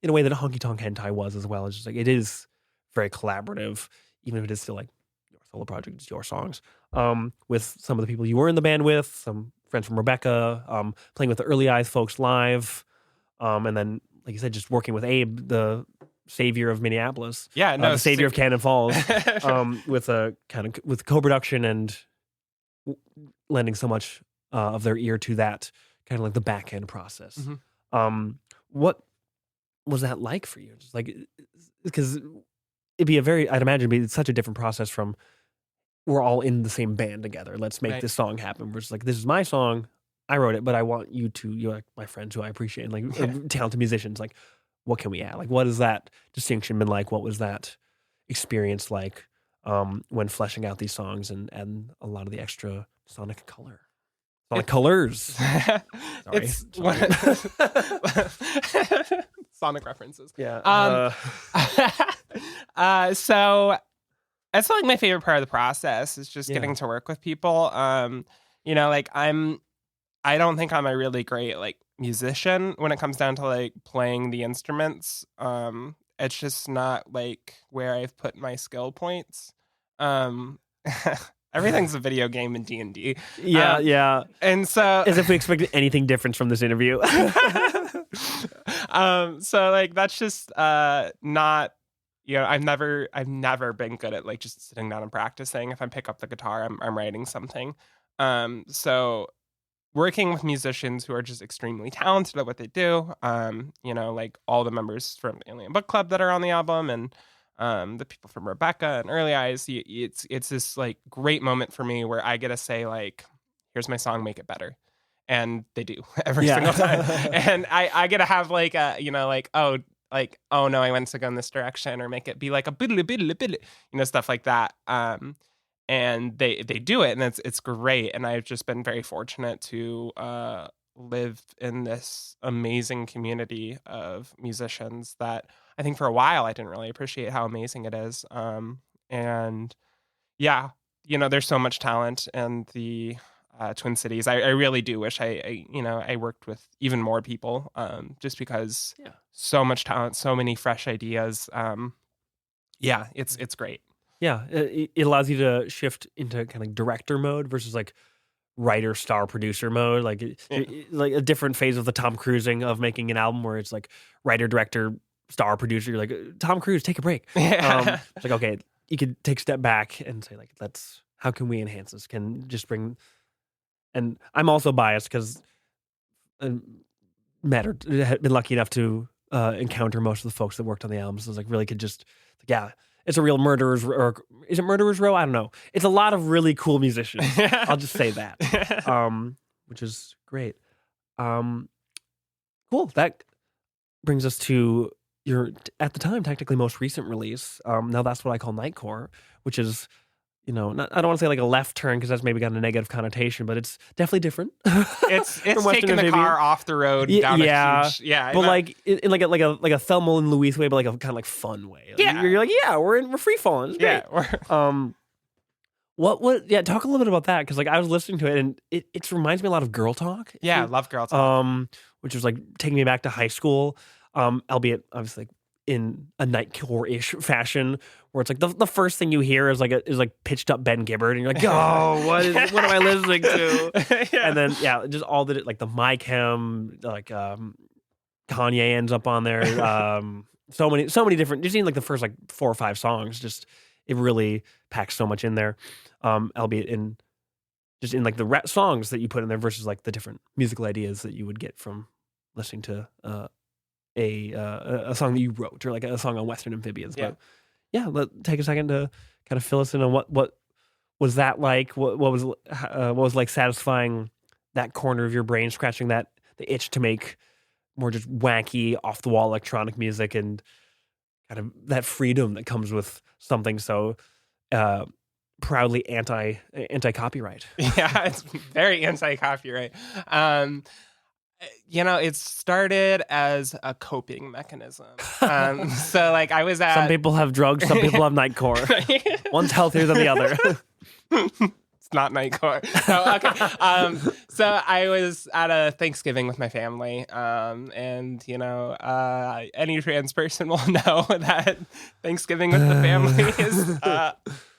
in a way that Honky Tonk Hentai was as well, it's just like it is very collaborative, even if it is still like your solo project, it's your songs. With some of the people you were in the band with, some friends from Rebecca, playing with the Early Eyes folks live, and then like you said, just working with Abe, the savior of Minneapolis. Yeah, no, the savior of Cannon Falls, with a with co-production and lending so much of their ear to that kind of like the back end process. What was that like for you? Just like, because it'd be I'd imagine it'd be such a different process from we're all in the same band together. Let's make this song happen. We're just like, this is my song. I wrote it, but I want you're like my friends who I appreciate, like talented musicians. Like, what can we add? Like, what has that distinction been like? What was that experience like when fleshing out these songs and a lot of the extra sonic colors? Sorry. Sonic references. Yeah. So that's like my favorite part of the process is just getting to work with people. Like I don't think I'm a really great like musician when it comes down to like playing the instruments. It's just not like where I've put my skill points. Everything's a video game in D&D. Yeah. And so as if we expected anything different from this interview. So like that's just not, I've never been good at like just sitting down and practicing. If I pick up the guitar, I'm writing something. So working with musicians who are just extremely talented at what they do, like all the members from the Alien Book Club that are on the album and the people from Rebecca and Early Eyes, it's this like great moment for me where I get to say like, here's my song, make it better. And they do every single time. And I get to have like a, oh no, I went to go in this direction, or make it be like a biddly, stuff like that. And they do it, and it's great. And I've just been very fortunate to live in this amazing community of musicians that I think for a while I didn't really appreciate how amazing it is. And yeah, there's so much talent in the Twin Cities. I really do wish I worked with even more people, just because so much talent, so many fresh ideas. It's great. Yeah, it allows you to shift into kind of like director mode versus like writer, star, producer mode. Like like a different phase of the Tom Cruising of making an album where it's like writer, director, star, producer. You're like, Tom Cruise, take a break. It's like, okay, you could take a step back and say like, how can we enhance this? Can just bring. And I'm also biased because had been lucky enough to encounter most of the folks that worked on the album. So it's like really could just, it's a real Murderers, or is it Murderers Row? I don't know. It's a lot of really cool musicians. I'll just say that, which is great. Cool. That brings us to your at the time technically most recent release. Now that's what I call Nightcore, which is not, I don't want to say like a left turn because that's maybe got a negative connotation, but it's definitely different. It's from Western taking the Amphibian. car off the road down Yeah, a huge but like in like a Thelma and Louise way, but like a kind of like fun way. Like, Yeah. you're like, yeah, we're free falling. It's great. Talk a little bit about that because like I was listening to it and it reminds me a lot of Girl Talk. Yeah, I love Girl Talk. Which was like taking me back to high school, albeit obviously like in a Nightcore-ish fashion, where it's like the first thing you hear is like pitched up Ben Gibbard, and you're like, oh, what am I listening to? Yeah. And then just all the like the My Chem, like Kanye ends up on there. So many different. Just in like the first like 4 or 5 songs, just it really packs so much in there, albeit in like the songs that you put in there versus like the different musical ideas that you would get from listening to a song that you wrote or like a song on Western Amphibians. Yeah. But yeah, take a second to kind of fill us in on what was that like? What was like satisfying that corner of your brain, scratching the itch to make more just wacky, off the wall electronic music and kind of that freedom that comes with something so proudly anti copyright. Yeah, it's very anti-copyright. It started as a coping mechanism. So like I was at Some people have drugs, some people have Nightcore. One's healthier than the other. It's not Nightcore. No, okay. So I was at a Thanksgiving with my family, and any trans person will know that Thanksgiving with the family is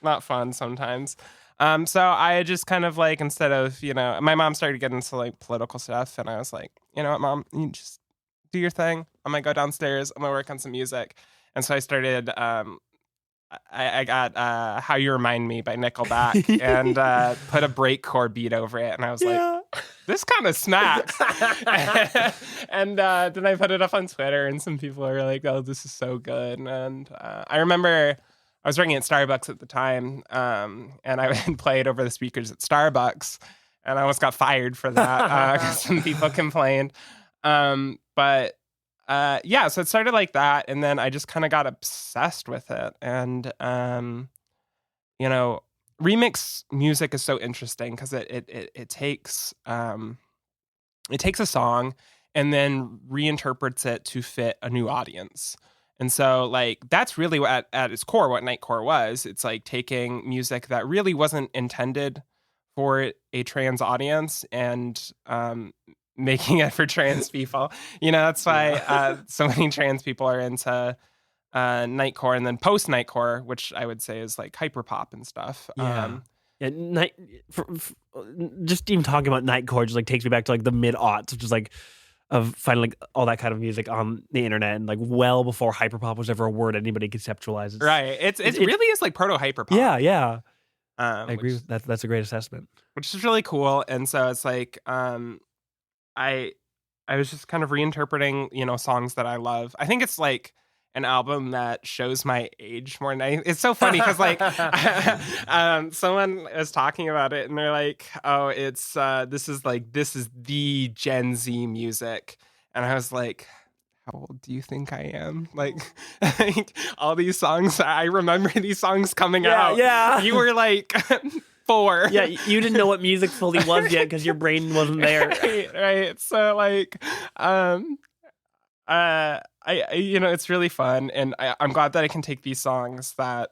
not fun sometimes. So I just kind of like, instead of, my mom started getting into like political stuff, and I was like, you know what, Mom, you just do your thing. I'm gonna go downstairs. I'm gonna work on some music. And so I started. I got "How You Remind Me" by Nickelback and put a breakcore beat over it, and I was like, "This kind of smacks." And then I put it up on Twitter, and some people are like, "Oh, this is so good." And I remember I was working at Starbucks at the time, and I would play it over the speakers at Starbucks, and I almost got fired for that because some people complained. So it started like that, and then I just kind of got obsessed with it. And remix music is so interesting because it takes a song and then reinterprets it to fit a new audience. And so like that's really what at its core what Nightcore was. It's like taking music that really wasn't intended for a trans audience and making it for trans people. That's why so many trans people are into Nightcore, and then post Nightcore, which I would say is like hyperpop and stuff. Just even talking about Nightcore just like takes me back to like the mid-aughts, which is like of finding like all that kind of music on the internet, and like well before hyperpop was ever a word anybody conceptualized. Right. It really is like proto hyperpop. Yeah. I agree with that. That's a great assessment. Which is really cool. And so it's like I was just kind of reinterpreting, songs that I love. I think it's like an album that shows my age more than it's so funny because like someone was talking about it and they're like, oh, it's this is the Gen Z music. And I was like, how old do you think I am? Like all these songs, I remember these songs coming out. Yeah. You were like 4. Yeah, you didn't know what music fully was yet because your brain wasn't there. Right. So like, it's really fun, and I'm glad that I can take these songs that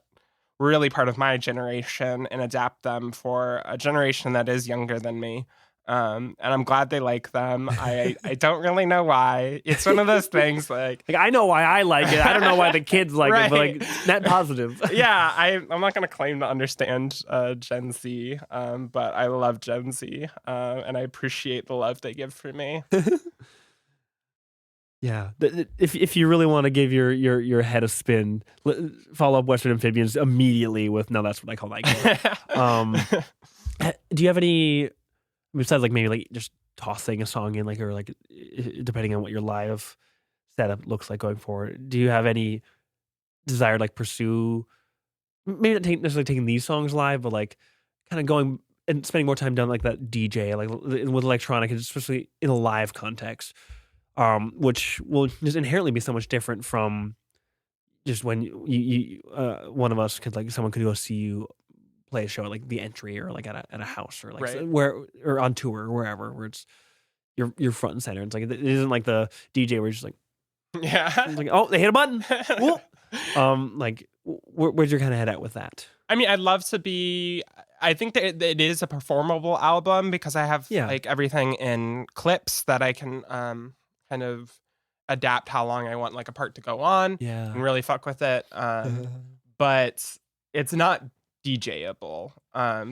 were really part of my generation and adapt them for a generation that is younger than me. And I'm glad they like them. I don't really know why. It's one of those things like I know why I like it. I don't know why the kids like it, but like net positive. Yeah, I'm not gonna claim to understand Gen Z, but I love Gen Z, and I appreciate the love they give for me. Yeah, if you really want to give your head a spin, follow up Western Amphibians immediately with "No, That's What I Call Nightcore." Do you have any, besides like maybe like just tossing a song in, like, or like depending on what your live setup looks like going forward, do you have any desire to like pursue, maybe not necessarily taking these songs live, but like kind of going and spending more time down like that DJ, like with electronic, and especially in a live context? which will just inherently be so much different from just when one of us could, like, someone could go see you play a show at, like, the Entry or like at a house or like Right. where or on tour or wherever, where it's you're front and center. It's like it isn't like the DJ where you're just like, Yeah. it's like, oh, they hit a button. Whoop. Like where's your kind of head at with that? I mean, I'd love to be. I think that it is a performable album because I have Yeah. like everything in clips that I can kind of adapt how long I want like a part to go on Yeah. and really fuck with it. But it's not DJable.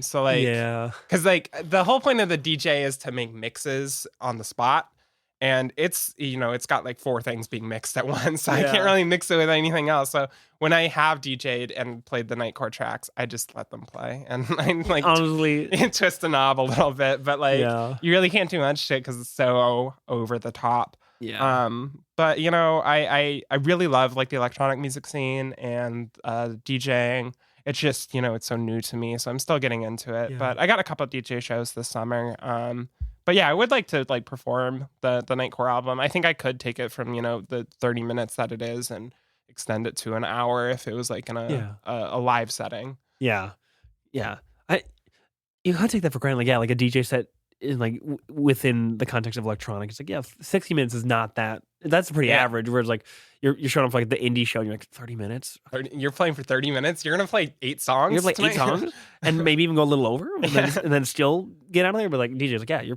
So like, yeah. because like the whole point of the DJ is to make mixes on the spot. And it's, it's got like 4 things being mixed at once. So I Yeah. can't really mix it with anything else. So when I have DJ'd and played the Nightcore tracks, I just let them play. And I like Honestly, twist the knob a little bit. But like, yeah. you really can't do much to it because it's so over the top. Yeah. But I really love like the electronic music scene and DJing. It's just, it's so new to me. So I'm still getting into it. Yeah. But I got a couple of DJ shows this summer. But yeah, I would like to like perform the Nightcore album. I think I could take it from, the 30 minutes that it is and extend it to an hour if it was like in a live setting. Yeah. Yeah. You can't take that for granted. Like, yeah, like a DJ set in like within the context of electronic. It's like, yeah, 60 minutes is not that. That's pretty average. Whereas like you're showing up for like the indie show and you're like 30 minutes. You're playing for 30 minutes. You're gonna play 8 songs. You're gonna play 8 songs and maybe even go a little over and then still get out of there. But like DJ's like, yeah,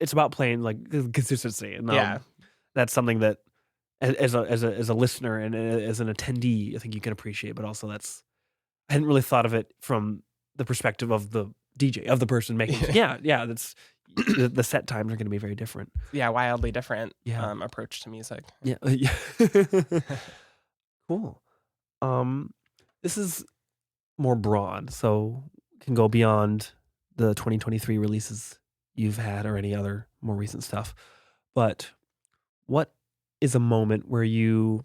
it's about playing like consistency. And that's something that as a listener and as an attendee, I think you can appreciate. But also I hadn't really thought of it from the perspective of the DJ, of the person making it. Yeah, that's the set times are going to be very different. Yeah, wildly different Yeah. approach to music. Yeah. Cool. This is more broad, so can go beyond the 2023 releases you've had or any other more recent stuff. But what is a moment where you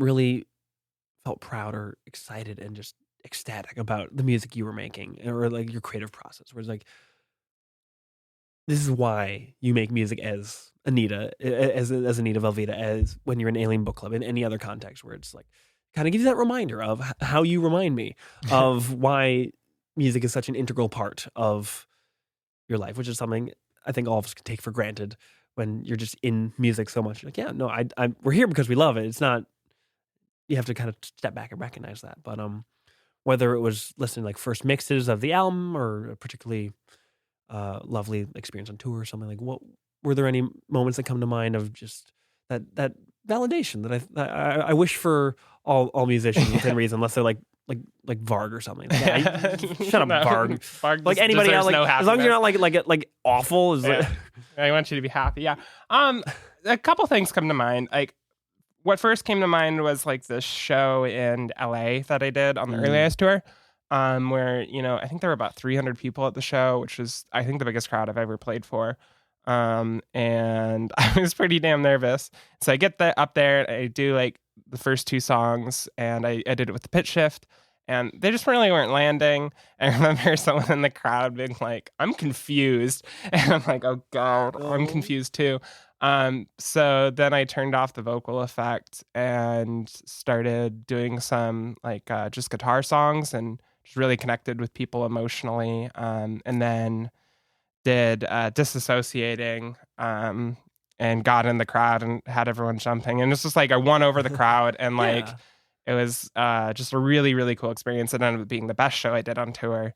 really felt proud or excited and just ecstatic about the music you were making or like your creative process, where it's like, this is why you make music as Anita, as Anita Velveeta, as when you're in Alien Book Club, in any other context, where it's like kind of gives you that reminder of how you remind me of why music is such an integral part of your life, which is something I think all of us can take for granted when you're just in music so much. You're like, yeah, no, we're here because we love it. It's not, you have to kind of step back and recognize that. But whether it was listening to like first mixes of the album or a particularly lovely experience on tour or something, like, what were there any moments that come to mind of just that validation that I wish for all musicians within reason, unless they're like Varg or something. Like, yeah, shut up, Varg. Varg Like anybody else, like, no as long as you're not like awful. Is yeah. I want you to be happy. Yeah. A couple things come to mind. Like, what first came to mind was like this show in LA that I did on the Early Eyes tour, where, I think there were about 300 people at the show, which was, I think, the biggest crowd I've ever played for. And I was pretty damn nervous. So I get up there, I do like the first 2 songs, and I did it with the pitch shift, and they just really weren't landing. I remember someone in the crowd being like, I'm confused. And I'm like, oh God, I'm confused too. So then I turned off the vocal effect and started doing some like just guitar songs and just really connected with people emotionally. And then did Disassociating and got in the crowd and had everyone jumping. And it's just like I won over the crowd and like it was just a really, really cool experience. It ended up being the best show I did on tour.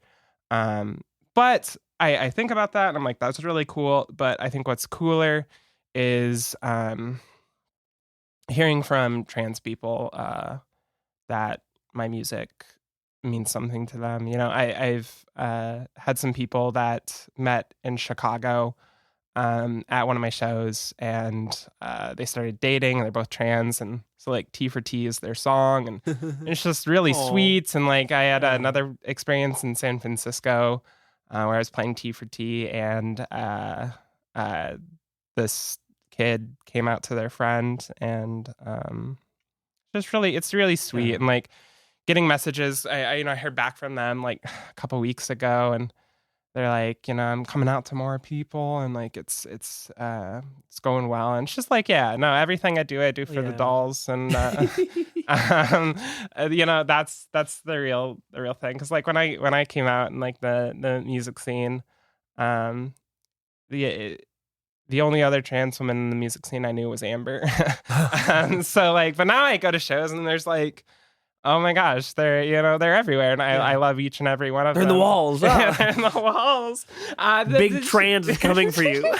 But I think about that and I'm like, that's really cool. But I think what's cooler is hearing from trans people that my music means something to them. I've had some people that met in Chicago at one of my shows, and they started dating. They're both trans, and so like T for T is their song, and it's just really sweet. And like I had another experience in San Francisco where I was playing T for T, and this kid came out to their friend, and it's really sweet. And like getting messages, I heard back from them like a couple weeks ago, and they're like, I'm coming out to more people, and like it's going well. And it's just like, yeah, no, everything I do for the Yeah. dolls, and that's the real thing. Because like when I came out in like the music scene, um, the the only other trans woman in the music scene I knew was Amber. So like, but now I go to shows and there's like, oh my gosh, they're everywhere, and I love each and every one of They're in them. the walls. Yeah, they're in the walls. Big trans is coming for you.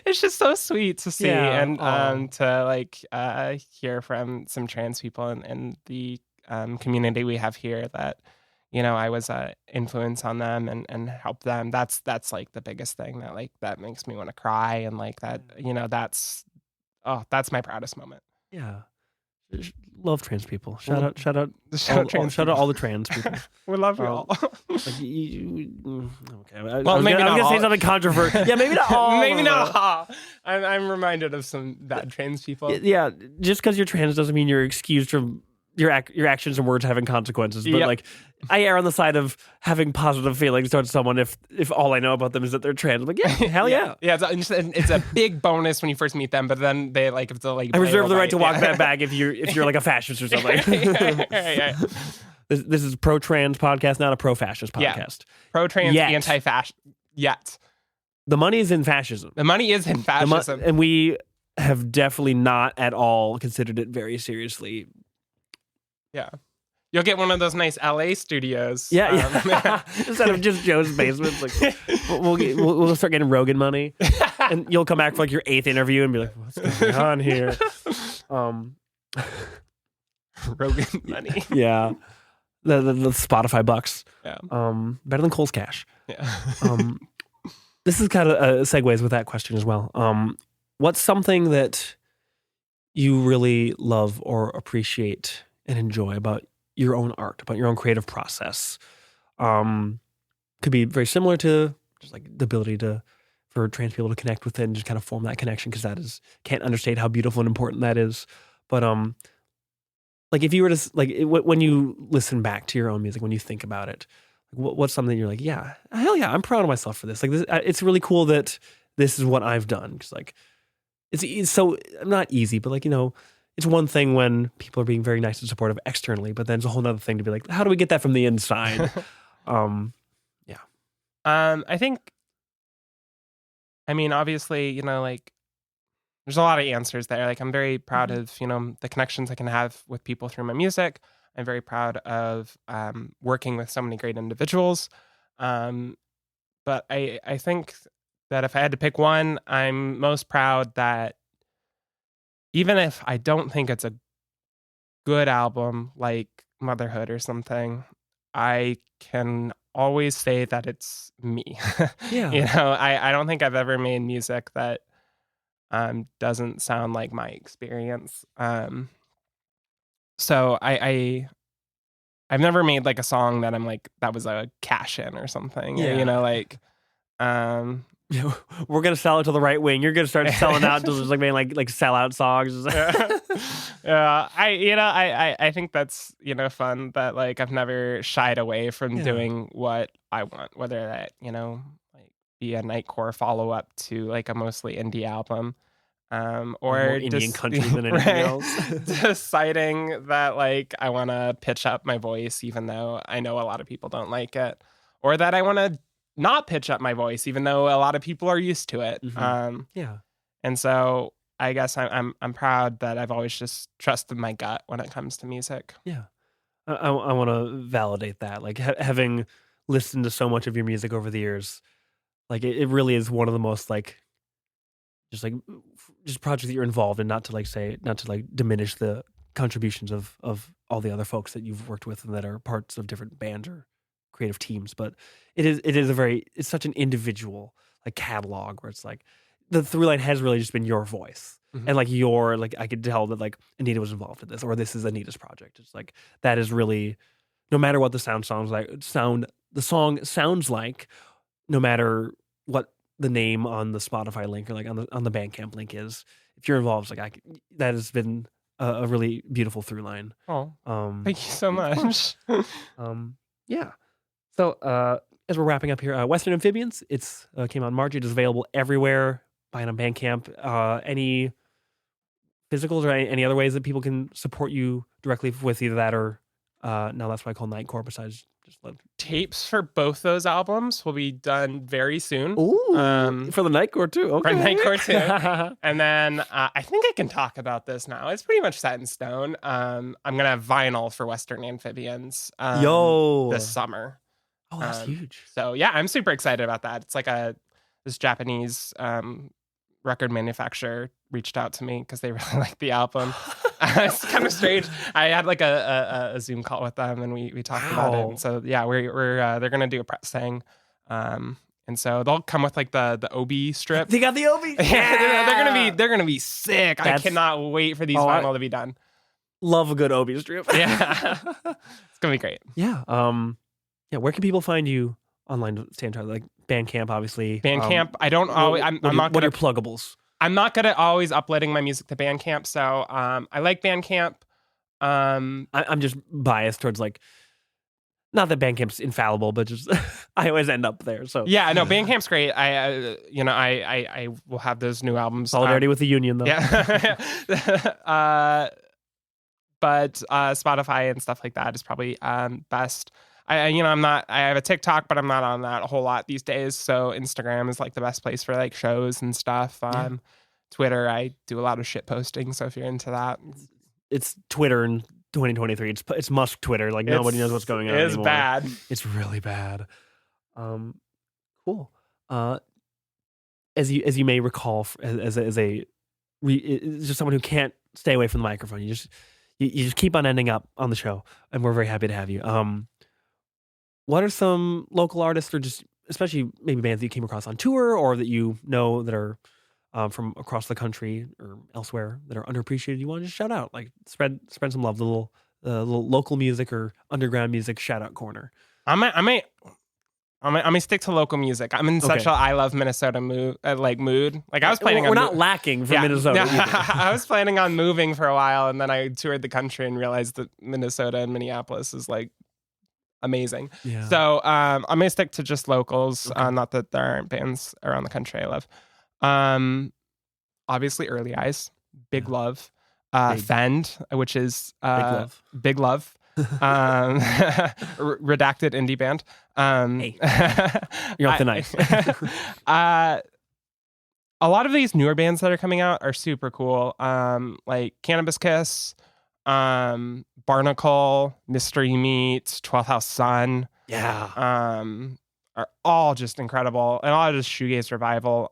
It's just so sweet to see, Yeah. and to like hear from some trans people in the community we have here that I was a influence on them and help them. That's like the biggest thing that makes me want to cry, and like that that's my proudest moment. Yeah. Love trans people. Shout out Shout out all the trans people. We love you all. Okay. Well, maybe I was not gonna say all. something controversial. Yeah, maybe not all. Maybe of not them. all. I'm reminded of some bad trans people. Yeah, just because you're trans doesn't mean you're excused from your actions and words having consequences. But Yep. like, I err on the side of having positive feelings towards someone if all I know about them is that they're trans. I'm like, yeah, hell yeah. Yeah, it's a big bonus when you first meet them, but then they like, if they're like, I reserve the right to walk yeah. that back if you're like a fascist or something. Yeah. This is pro trans podcast, not a pro fascist Yeah. podcast. Pro trans, Yet. anti-fascist. Yet The money is in fascism. the money is in fascism. And we have definitely not at all considered it very seriously. Yeah, you'll get one of those nice LA studios. Yeah. Instead of just Joe's basement, it's like we'll start getting Rogan money, and you'll come back for like your 8th interview and be like, "What's going on here?" Rogan money. Yeah, the Spotify bucks. Yeah. Better than Cole's cash. Yeah. This is kind of segues with that question as well. What's something that you really love or appreciate and enjoy about your own art, about your own creative process? Could be very similar to just like the ability for trans people to connect with it and just kind of form that connection, because can't understate how beautiful and important that is. But like if you were to when you listen back to your own music, when you think about it, what's something you're like, yeah, hell yeah, I'm proud of myself for this. Like this, it's really cool that this is what I've done. Because like it's so not easy, but like it's one thing when people are being very nice and supportive externally, but then it's a whole other thing to be like, how do we get that from the inside? I think, obviously, like there's a lot of answers there. Like I'm very proud of, the connections I can have with people through my music. I'm very proud of working with so many great individuals. But I think that if I had to pick one, I'm most proud that even if I don't think it's a good album like Motherhood or something, I can always say that it's me. Yeah. I don't think I've ever made music that doesn't sound like my experience. So I've never made like a song that I'm like, that was a cash in or something. Yeah. Um We're gonna sell it to the right wing. You're gonna start selling out to just like making like sellout songs. yeah. I think that's fun that like I've never shied away from doing what I want, whether that like be a nightcore follow up to like a mostly indie album, or more Indian country than anything else. Deciding that like I want to pitch up my voice even though I know a lot of people don't like it, or that I want to not pitch up my voice even though a lot of people are used to it. Yeah. And so I guess I'm proud that I've always just trusted my gut when it comes to music. Yeah. I want to validate that. Like having listened to so much of your music over the years, like it really is one of the most like just projects that you're involved in, not to diminish the contributions of all the other folks that you've worked with and that are parts of different bands or creative teams. But it's such an individual like catalog where it's like the through line has really just been your voice. And like I could tell that like Anita was involved in this, or this is Anita's project. It's like that is really, no matter what the song sounds like, no matter what the name on the Spotify link or like on the Bandcamp link is, if you're involved, it's like that has been a really beautiful through line. Oh, thank you so much. Yeah. So as we're wrapping up here, Western Amphibians. It's came out in March. It is available everywhere. Buy it on Bandcamp. Any physicals or any other ways that people can support you directly with either that or now that's what I call Nightcore. Besides just Tapes for both those albums will be done very soon. Ooh, for the Nightcore too. Okay, for Nightcore too. And then I think I can talk about this now. It's pretty much set in stone. I'm gonna have vinyl for Western Amphibians. This summer. Oh, that's huge. So yeah, I'm super excited about that. It's like this Japanese record manufacturer reached out to me because they really liked the album. It's kind of strange. I had like a Zoom call with them and we talked about it. And so yeah, we're they're gonna do a press thing. And so they'll come with like the Obi strip. They got the Obi. Yeah, they're gonna be sick. I cannot wait for these vinyl to be done. Love a good Obi strip. Yeah, it's gonna be great. Yeah. Yeah. Where can people find you online to stay in touch? Like Bandcamp, obviously. Bandcamp. I don't always. I'm not. What are your pluggables? I'm not good at always uploading my music to Bandcamp, so I like Bandcamp. I'm just biased towards like, not that Bandcamp's infallible, but just I always end up there. So yeah, no, Bandcamp's great. I will have those new albums. Solidarity with the union, though. Yeah, but Spotify and stuff like that is probably best. I'm not. I have a TikTok, but I'm not on that a whole lot these days. So Instagram is like the best place for like shows and stuff. Twitter, I do a lot of shit posting. So if you're into that, it's Twitter in 2023. It's Musk Twitter. Like nobody knows what's going on. It's anymore. Bad. It's really bad. Cool. As you may recall, as just someone who can't stay away from the microphone, you just keep on ending up on the show, and we're very happy to have you. What are some local artists, or just especially maybe bands that you came across on tour, or that you know that are from across the country or elsewhere that are underappreciated? You want to just shout out, like spread some love, the little local music or underground music shout out corner. I may stick to local music. I'm in such a I love Minnesota mood. Like I was planning on. We're not lacking from Minnesota. I was planning on moving for a while, and then I toured the country and realized that Minnesota and Minneapolis is like amazing. Yeah. So I'm gonna stick to just locals. Okay. Not that there aren't bands around the country I love. Obviously Early Eyes, Big Love, Fend, which is Big Love. Redacted indie band. Hey. You're off the knife. A lot of these newer bands that are coming out are super cool. Like Cannabis Kiss, Barnacle, Mystery Meat, 12th House Sun. Yeah. Are all just incredible. And a lot of just shoegaze revival.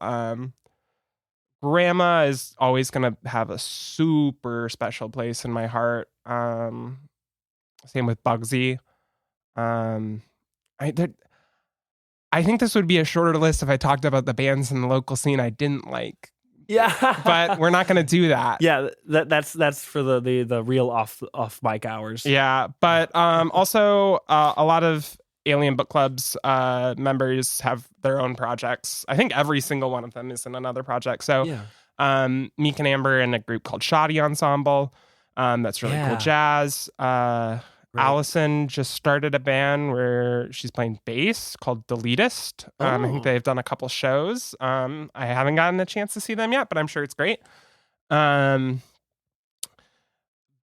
Grandma is always going to have a super special place in my heart. Same with Bugsy. I think this would be a shorter list if I talked about the bands in the local scene I didn't like. Yeah, but we're not going to do that. Yeah, that's for the real off mic hours. Yeah, but also a lot of Alien Book Club's members have their own projects. I think every single one of them is in another project. So Meek and Amber in a group called Shoddy Ensemble. That's really cool jazz. Right. Allison just started a band where she's playing bass called The Elitist. I think they've done a couple shows. I haven't gotten a chance to see them yet, but I'm sure it's great. Ben,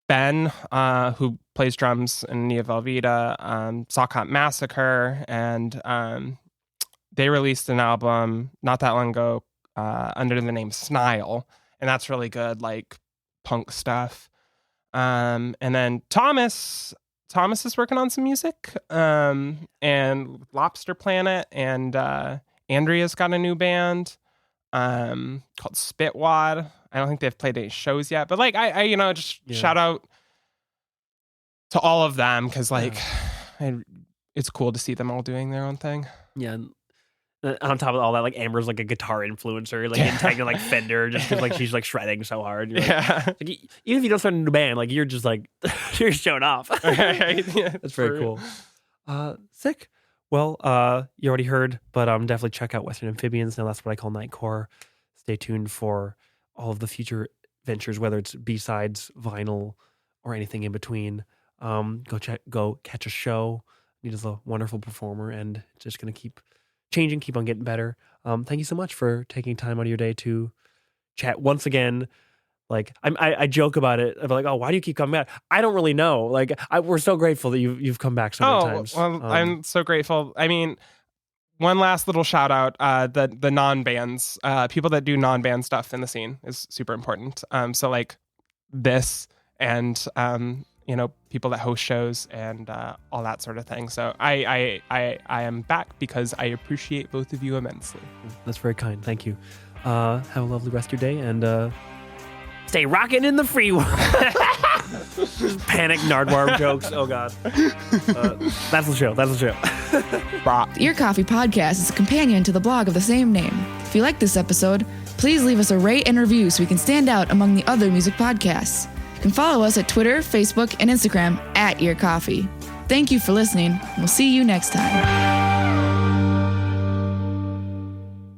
who plays drums in Anita Velveeta, Sockot Massacre, and they released an album not that long ago under the name Snile, and that's really good, like punk stuff. And then Thomas is working on some music, and Lobster Planet, and Andrea's got a new band called Spitwad. I don't think they've played any shows yet, but like I just shout out to all of them because it's cool to see them all doing their own thing. Yeah. On top of all that, like Amber's like a guitar influencer, like tagging like Fender, just because like she's like shredding so hard. You're like, even if you don't start a new band, like you're just like you're showing off. That's very cool. Sick. Well, you already heard, but definitely check out Western Amphibians. Now that's what I call Nightcore. Stay tuned for all of the future ventures, whether it's B-sides, vinyl, or anything in between. Go catch a show Anita's a wonderful performer, and it's just going to keep changing, keep on getting better. Thank you so much for taking time out of your day to chat once again. Like I joke about it. I'm like, oh, why do you keep coming back? I don't really know. Like we're so grateful that you've come back so many times. Well, I'm so grateful. I mean, one last little shout out, the non-bands, people that do non-band stuff in the scene is super important. So like this and, people that host shows and all that sort of thing. So I am back because I appreciate both of you immensely. That's very kind. Thank you. Have a lovely rest of your day and stay rocking in the free world. Panic Nardwar jokes. Oh, God. That's the show. The Ear Coffee Podcast is a companion to the blog of the same name. If you like this episode, please leave us a rate and review so we can stand out among the other music podcasts. You can follow us at Twitter, Facebook, and Instagram @Ear Coffee. Thank you for listening. We'll see you next time.